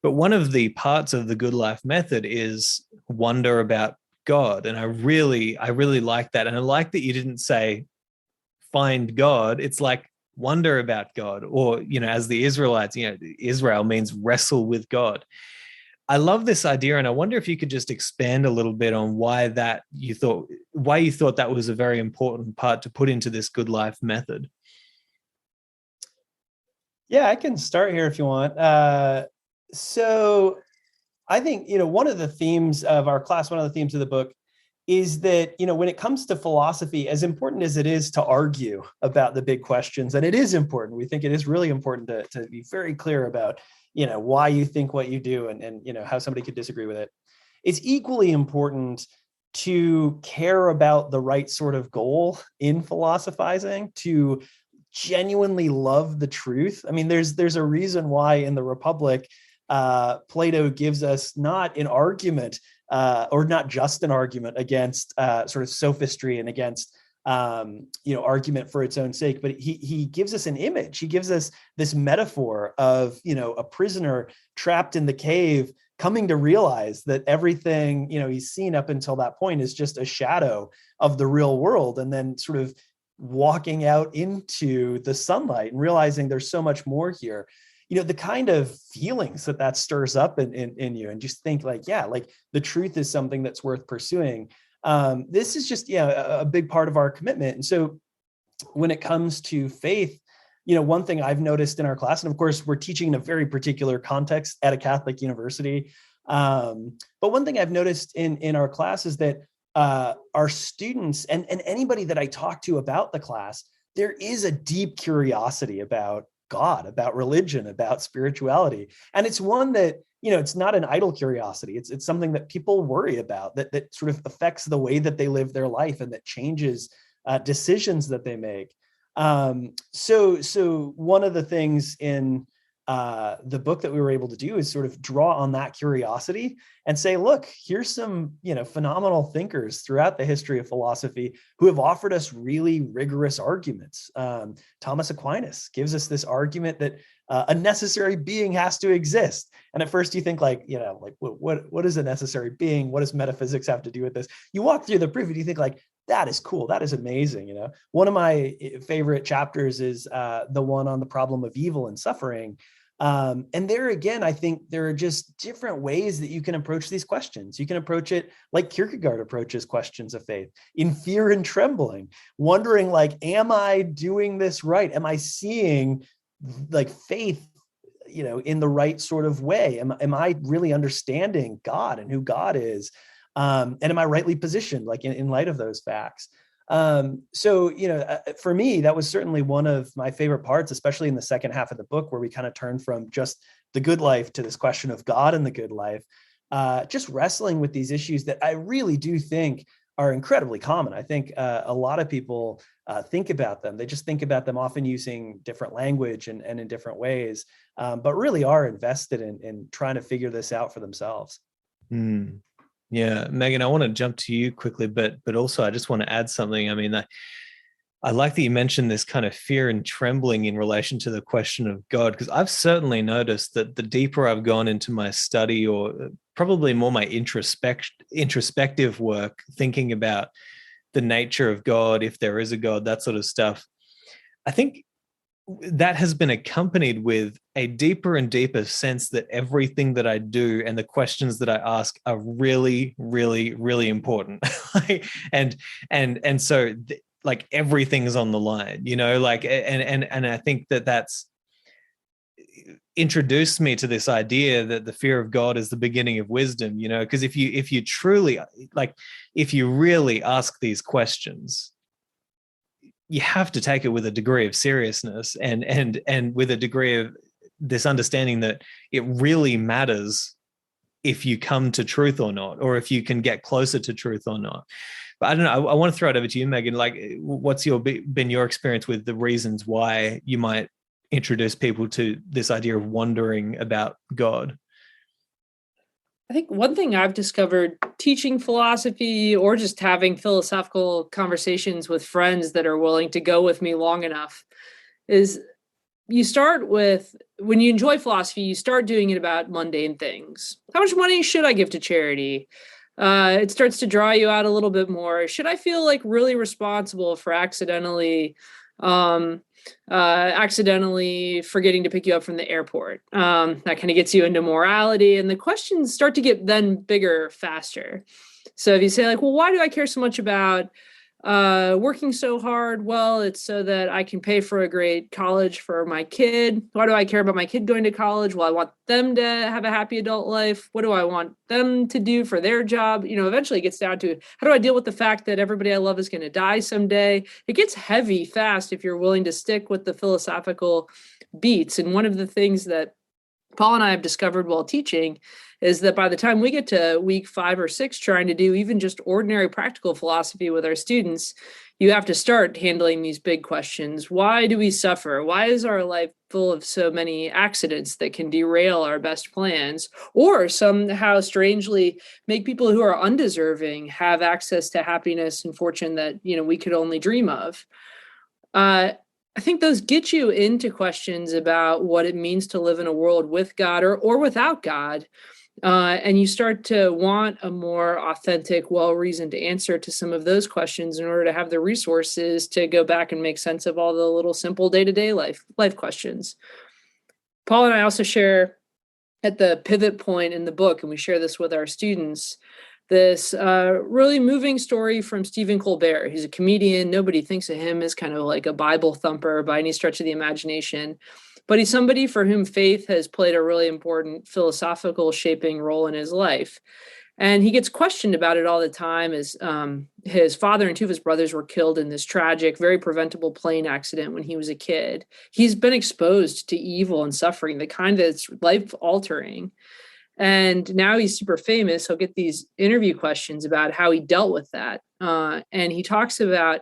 Speaker 1: But one of the parts of the good life method is wonder about God. And I really like that. And I like that you didn't say find God. It's like wonder about God, or, you know, as the Israelites, you know, Israel means wrestle with God. I love this idea, and I wonder if you could just expand a little bit on why you thought that was a very important part to put into this good life method.
Speaker 2: Yeah, I can start here if you want. So I think, you know, one of the themes of our class, one of the themes of the book is that, you know, when it comes to philosophy, as important as it is to argue about the big questions, and it is important, we think it is really important to be very clear about, you know, why you think what you do and you know, how somebody could disagree with it. It's equally important to care about the right sort of goal in philosophizing, to genuinely love the truth. I mean, there's a reason why in the Republic, Plato gives us not an argument or not just an argument against sort of sophistry and against you know, argument for its own sake, but he gives us an image. He gives us this metaphor of, you know, a prisoner trapped in the cave coming to realize that everything, you know, he's seen up until that point is just a shadow of the real world, and then sort of walking out into the sunlight and realizing there's so much more here. the kind of feelings that stirs up in you, and just think like, yeah, like the truth is something that's worth pursuing. This is just, a big part of our commitment. And so when it comes to faith, one thing I've noticed in our class, and of course we're teaching in a very particular context at a Catholic university. But one thing I've noticed in our class is that our students and anybody that I talk to about the class, there is a deep curiosity about God, about religion, about spirituality. And it's one that, it's not an idle curiosity. It's something that people worry about, that sort of affects the way that they live their life and that changes decisions that they make. So one of the things in the book that we were able to do is sort of draw on that curiosity and say, look, here's some, phenomenal thinkers throughout the history of philosophy who have offered us really rigorous arguments. Thomas Aquinas gives us this argument that a necessary being has to exist. And at first you think like, what is a necessary being? What does metaphysics have to do with this? You walk through the proof and you think like, that is cool. That is amazing. One of my favorite chapters is the one on the problem of evil and suffering. And there again, I think there are just different ways that you can approach these questions. You can approach it like Kierkegaard approaches questions of faith, in fear and trembling, wondering like, am I doing this right? Am I seeing like faith, in the right sort of way? Am I really understanding God and who God is? And am I rightly positioned, like in light of those facts? So, for me, that was certainly one of my favorite parts, especially in the second half of the book, where we kind of turn from just the good life to this question of God and the good life, just wrestling with these issues that I really do think are incredibly common. I think a lot of people think about them. They just think about them often using different language and in different ways, but really are invested in trying to figure this out for themselves.
Speaker 1: Mm. Yeah, Megan, I want to jump to you quickly, but also I just want to add something. I mean, I like that you mentioned this kind of fear and trembling in relation to the question of God, because I've certainly noticed that the deeper I've gone into my study, or probably more my introspective work, thinking about the nature of God, if there is a God, that sort of stuff, I think that has been accompanied with a deeper and deeper sense that everything that I do and the questions that I ask are really, really, really important. and so like everything is on the line, like, and I think that's introduced me to this idea that the fear of God is the beginning of wisdom, because if you truly, like, if you really ask these questions, you have to take it with a degree of seriousness and with a degree of this understanding that it really matters if you come to truth or not, or if you can get closer to truth or not. But I don't know. I want to throw it over to you, Megan. Like, what's been your experience with the reasons why you might introduce people to this idea of wondering about God?
Speaker 3: I think one thing I've discovered teaching philosophy or just having philosophical conversations with friends that are willing to go with me long enough is you start with, when you enjoy philosophy, you start doing it about mundane things. How much money should I give to charity? It starts to draw you out a little bit more. Should I feel like really responsible for accidentally forgetting to pick you up from the airport? That kind of gets you into morality, and the questions start to get then bigger faster. So if you say like, well, why do I care so much about working so hard? Well, it's so that I can pay for a great college for my kid. Why do I care about my kid going to college? Well, I want them to have a happy adult life. What do I want them to do for their job? Eventually it gets down to, how do I deal with the fact that everybody I love is going to die someday? It gets heavy fast if you're willing to stick with the philosophical beats. And one of the things that Paul and I have discovered while teaching is that by the time we get to week 5 or 6, trying to do even just ordinary practical philosophy with our students, you have to start handling these big questions. Why do we suffer? Why is our life full of so many accidents that can derail our best plans, or somehow strangely make people who are undeserving have access to happiness and fortune that, we could only dream of? I think those get you into questions about what it means to live in a world with God or without God. And you start to want a more authentic, well-reasoned answer to some of those questions in order to have the resources to go back and make sense of all the little simple day-to-day life questions. Paul and I also share at the pivot point in the book, and we share this with our students, this really moving story from Stephen Colbert. He's a comedian. Nobody thinks of him as kind of like a Bible thumper by any stretch of the imagination, but he's somebody for whom faith has played a really important philosophical shaping role in his life. And he gets questioned about it all the time as his father and two of his brothers were killed in this tragic, very preventable plane accident when he was a kid. He's been exposed to evil and suffering, the kind that's life-altering. And now he's super famous. He'll get these interview questions about how he dealt with that. And he talks about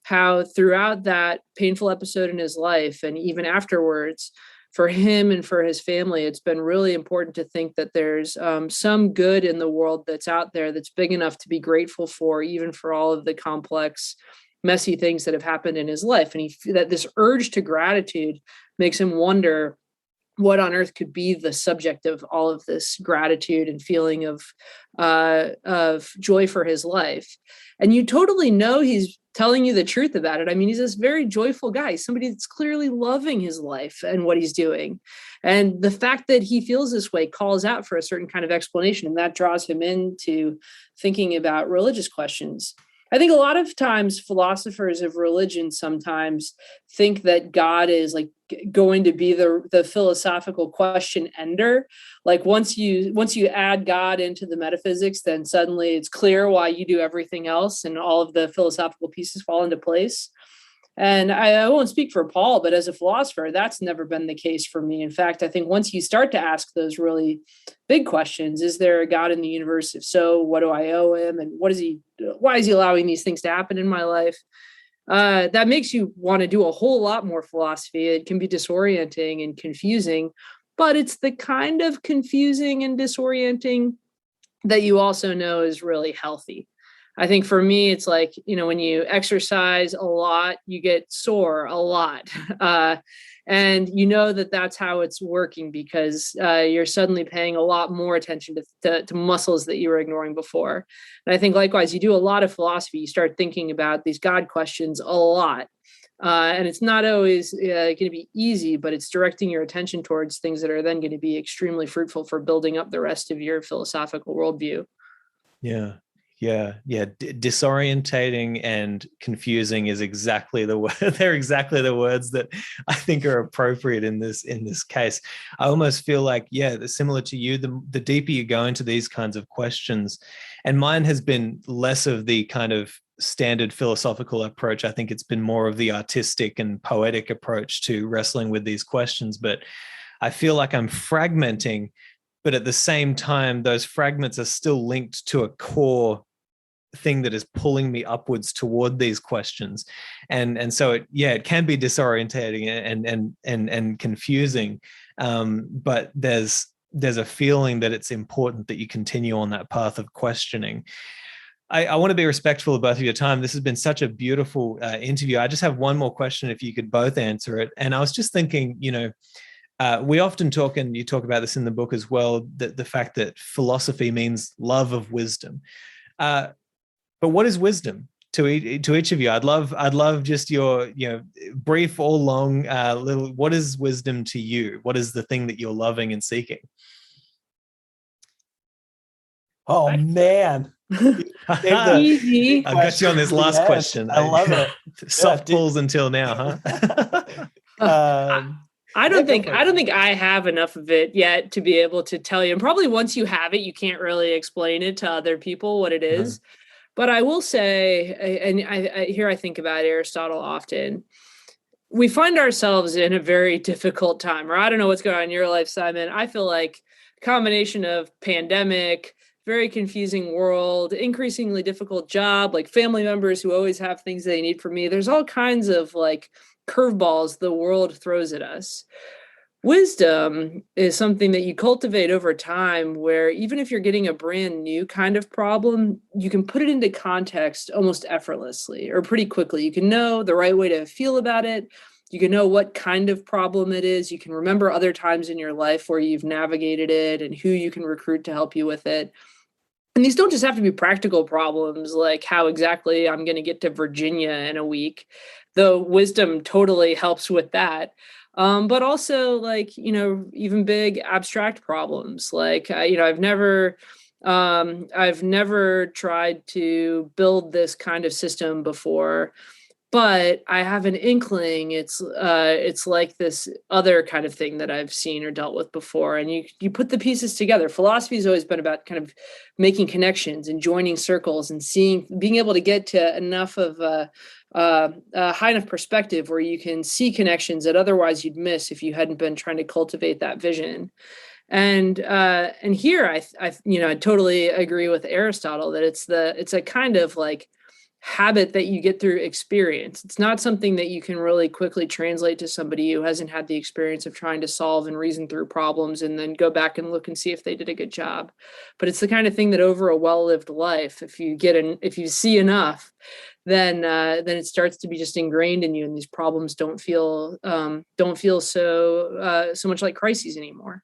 Speaker 3: how throughout that painful episode in his life, and even afterwards, for him and for his family, it's been really important to think that there's some good in the world that's out there that's big enough to be grateful for, even for all of the complex, messy things that have happened in his life. And that this urge to gratitude makes him wonder what on earth could be the subject of all of this gratitude and feeling of joy for his life. And you totally know he's telling you the truth about it. I mean, he's this very joyful guy, he's somebody that's clearly loving his life and what he's doing. And the fact that he feels this way calls out for a certain kind of explanation, and that draws him into thinking about religious questions. I think a lot of times philosophers of religion sometimes think that God is like going to be the philosophical question ender. Like once you add God into the metaphysics, then suddenly it's clear why you do everything else and all of the philosophical pieces fall into place. And I won't speak for Paul, but as a philosopher, that's never been the case for me. In fact, I think once you start to ask those really big questions, is there a God in the universe? If so, what do I owe him? And why is he allowing these things to happen in my life? That makes you want to do a whole lot more philosophy. It can be disorienting and confusing, but it's the kind of confusing and disorienting that you also know is really healthy. I think for me, it's like, when you exercise a lot, you get sore a lot. And you know that that's how it's working because you're suddenly paying a lot more attention to muscles that you were ignoring before. And I think likewise, you do a lot of philosophy. You start thinking about these God questions a lot. And it's not always going to be easy, but it's directing your attention towards things that are then going to be extremely fruitful for building up the rest of your philosophical worldview.
Speaker 1: Yeah. Disorientating and confusing is exactly the word. They're exactly the words that I think are appropriate in this case. I almost feel like, similar to you, the deeper you go into these kinds of questions, and mine has been less of the kind of standard philosophical approach. I think it's been more of the artistic and poetic approach to wrestling with these questions. But I feel like I'm fragmenting, but at the same time, those fragments are still linked to a core thing that is pulling me upwards toward these questions. And so it can be disorientating and confusing. But there's a feeling that it's important that you continue on that path of questioning. I want to be respectful of both of your time. This has been such a beautiful interview. I just have one more question if you could both answer it. And I was just thinking, we often talk, and you talk about this in the book as well, that the fact that philosophy means love of wisdom. But what is wisdom to each of you? I'd love just your brief or long little. What is wisdom to you? What is the thing that you're loving and seeking?
Speaker 2: Oh man,
Speaker 3: easy.
Speaker 1: I got you on this last question.
Speaker 2: I love it.
Speaker 1: Softballs until now, huh?
Speaker 3: I don't think I have enough of it yet to be able to tell you. And probably once you have it, you can't really explain it to other people what it is. Mm-hmm. But I will say, and I think about Aristotle often, we find ourselves in a very difficult time, or I don't know what's going on in your life, Simon. I feel like a combination of pandemic, very confusing world, increasingly difficult job, like family members who always have things they need from me. There's all kinds of like curveballs the world throws at us. Wisdom is something that you cultivate over time, where even if you're getting a brand new kind of problem, you can put it into context almost effortlessly or pretty quickly. You can know the right way to feel about it. You can know what kind of problem it is. You can remember other times in your life where you've navigated it and who you can recruit to help you with it. And these don't just have to be practical problems like how exactly I'm going to get to Virginia in a week, though wisdom totally helps with that. but also like, even big abstract problems. Like, I've never tried to build this kind of system before, but I have an inkling it's like this other kind of thing that I've seen or dealt with before. And you put the pieces together. Philosophy has always been about kind of making connections and joining circles and being able to get to enough of a high enough perspective where you can see connections that otherwise you'd miss if you hadn't been trying to cultivate that vision. And here I totally agree with Aristotle that it's a kind of like habit that you get through experience. It's not something that you can really quickly translate to somebody who hasn't had the experience of trying to solve and reason through problems and then go back and look and see if they did a good job. But it's the kind of thing that over a well-lived life, if you see enough, then it starts to be just ingrained in you, and these problems don't feel so much like crises anymore.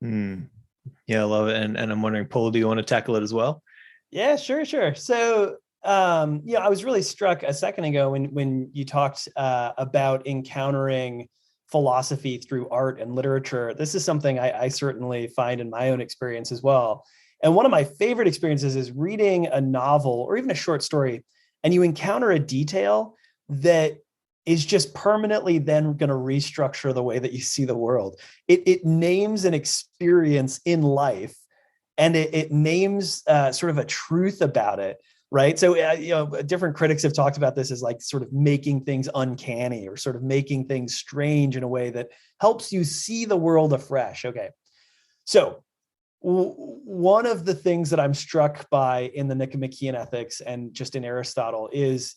Speaker 1: Yeah, I love it. And I'm wondering, Paul, do you want to tackle it as well?
Speaker 2: Yeah, sure. So, I was really struck a second ago when you talked about encountering philosophy through art and literature. This is something I certainly find in my own experience as well. And one of my favorite experiences is reading a novel or even a short story, and you encounter a detail that is just permanently then going to restructure the way that you see the world. It names an experience in life, and it names sort of a truth about it, right? So, different critics have talked about this as like sort of making things uncanny or sort of making things strange in a way that helps you see the world afresh. Okay. So one of the things that I'm struck by in the Nicomachean Ethics and just in Aristotle is,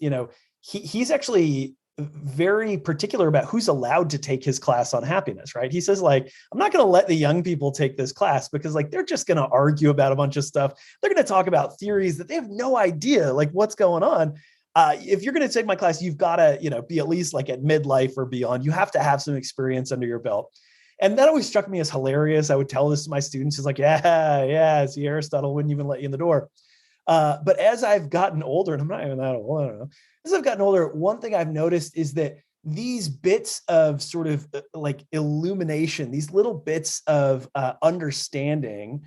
Speaker 2: he's actually very particular about who's allowed to take his class on happiness, right? He says, like, I'm not going to let the young people take this class because like they're just going to argue about a bunch of stuff. They're going to talk about theories that they have no idea like what's going on. If you're going to take my class, you've got to, be at least like at midlife or beyond. You have to have some experience under your belt. And that always struck me as hilarious. I would tell this to my students. It's like, yeah, see, Aristotle wouldn't even let you in the door. But as I've gotten older, and I'm not even that old, I don't know. As I've gotten older, one thing I've noticed is that these bits of sort of like illumination, these little bits of understanding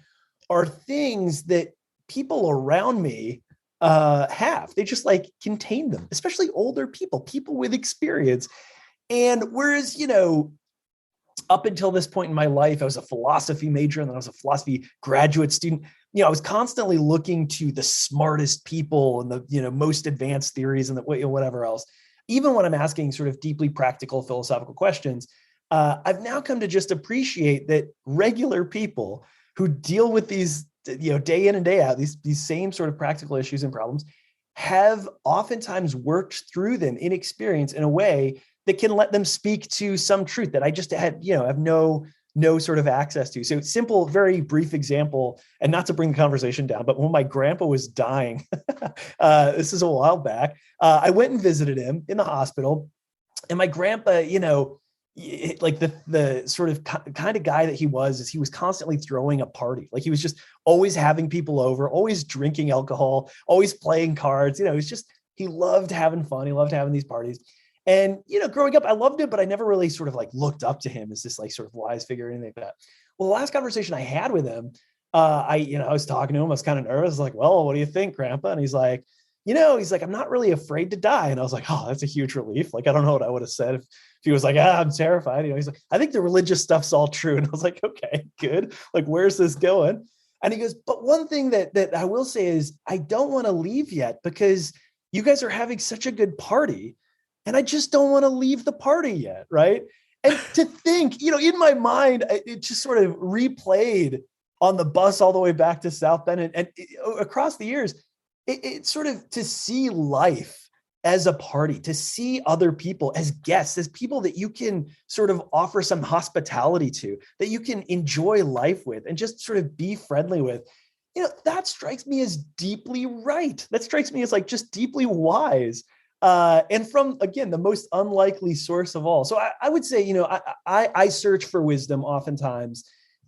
Speaker 2: are things that people around me have. They just like contain them, especially older people with experience. And whereas, up until this point in my life, I was a philosophy major and then I was a philosophy graduate student. I was constantly looking to the smartest people and the, most advanced theories and the whatever else. Even when I'm asking sort of deeply practical philosophical questions, I've now come to just appreciate that regular people who deal with these, day in and day out, these same sort of practical issues and problems have oftentimes worked through them in experience in a way that can let them speak to some truth that I just had, have no sort of access to. So simple, very brief example, and not to bring the conversation down, but when my grandpa was dying, this is a while back, I went and visited him in the hospital, and my grandpa, like the sort of kind of guy that he was, is he was constantly throwing a party. Like he was just always having people over, always drinking alcohol, always playing cards. He loved having fun. He loved having these parties. And, growing up, I loved it, but I never really sort of like looked up to him as this like sort of wise figure or anything like that. Well, the last conversation I had with him, I was talking to him, I was kind of nervous, like, well, what do you think, Grandpa? And he's like, I'm not really afraid to die. And I was like, oh, that's a huge relief. Like, I don't know what I would have said if he was like, I'm terrified. He's like, I think the religious stuff's all true. And I was like, okay, good. Like, where's this going? And he goes, but one thing that I will say is I don't want to leave yet because you guys are having such a good party. And I just don't want to leave the party yet, right? And to think, in my mind, it just sort of replayed on the bus all the way back to South Bend and across the years, it sort of to see life as a party, to see other people as guests, as people that you can sort of offer some hospitality to, that you can enjoy life with and just sort of be friendly with. That strikes me as deeply right. That strikes me as like just deeply wise. And from, again, the most unlikely source of all. So I would say, I search for wisdom oftentimes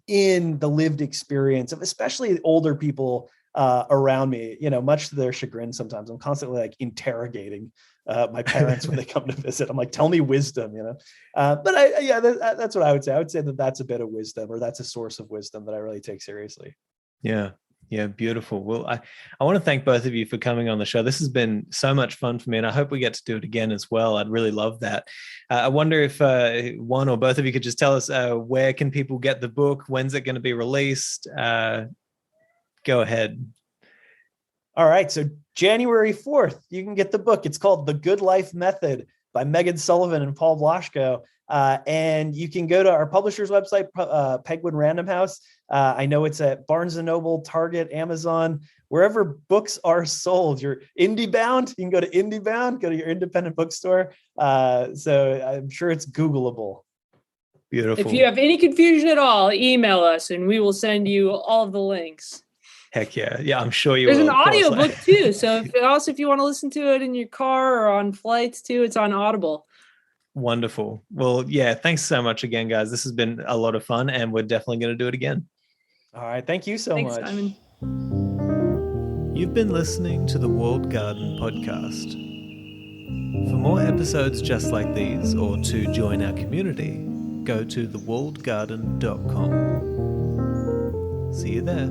Speaker 2: in the lived experience of especially older people around me, much to their chagrin. Sometimes I'm constantly like interrogating my parents when they come to visit. I'm like, tell me wisdom, but that's what I would say. I would say that that's a bit of wisdom, or that's a source of wisdom that I really take seriously.
Speaker 1: Yeah, beautiful. Well, I want to thank both of you for coming on the show. This has been so much fun for me, and I hope we get to do it again as well. I'd really love that. I wonder if one or both of you could just tell us where can people get the book? When's it going to be released? Go ahead.
Speaker 2: All right. So January 4th, you can get the book. It's called The Good Life Method by Meghan Sullivan and Paul Blaschko. And you can go to our publisher's website, Penguin Random House. I know it's at Barnes & Noble, Target, Amazon, wherever books are sold. You're indie bound, you can go to IndieBound, go to your independent bookstore. So I'm sure it's Googleable.
Speaker 1: Beautiful.
Speaker 3: If you have any confusion at all, email us and we will send you all of the links.
Speaker 1: Heck yeah. Yeah, I'm sure you
Speaker 3: There's
Speaker 1: will.
Speaker 3: There's an audiobook too. So if you want to listen to it in your car or on flights too, it's on Audible.
Speaker 1: Wonderful. Well, yeah, thanks so much again, guys. This has been a lot of fun, and we're definitely going to do it again.
Speaker 2: All right. Thank you so much.
Speaker 3: Simon.
Speaker 1: You've been listening to the Walled Garden podcast. For more episodes just like these, or to join our community, go to thewalledgarden.com. See you there.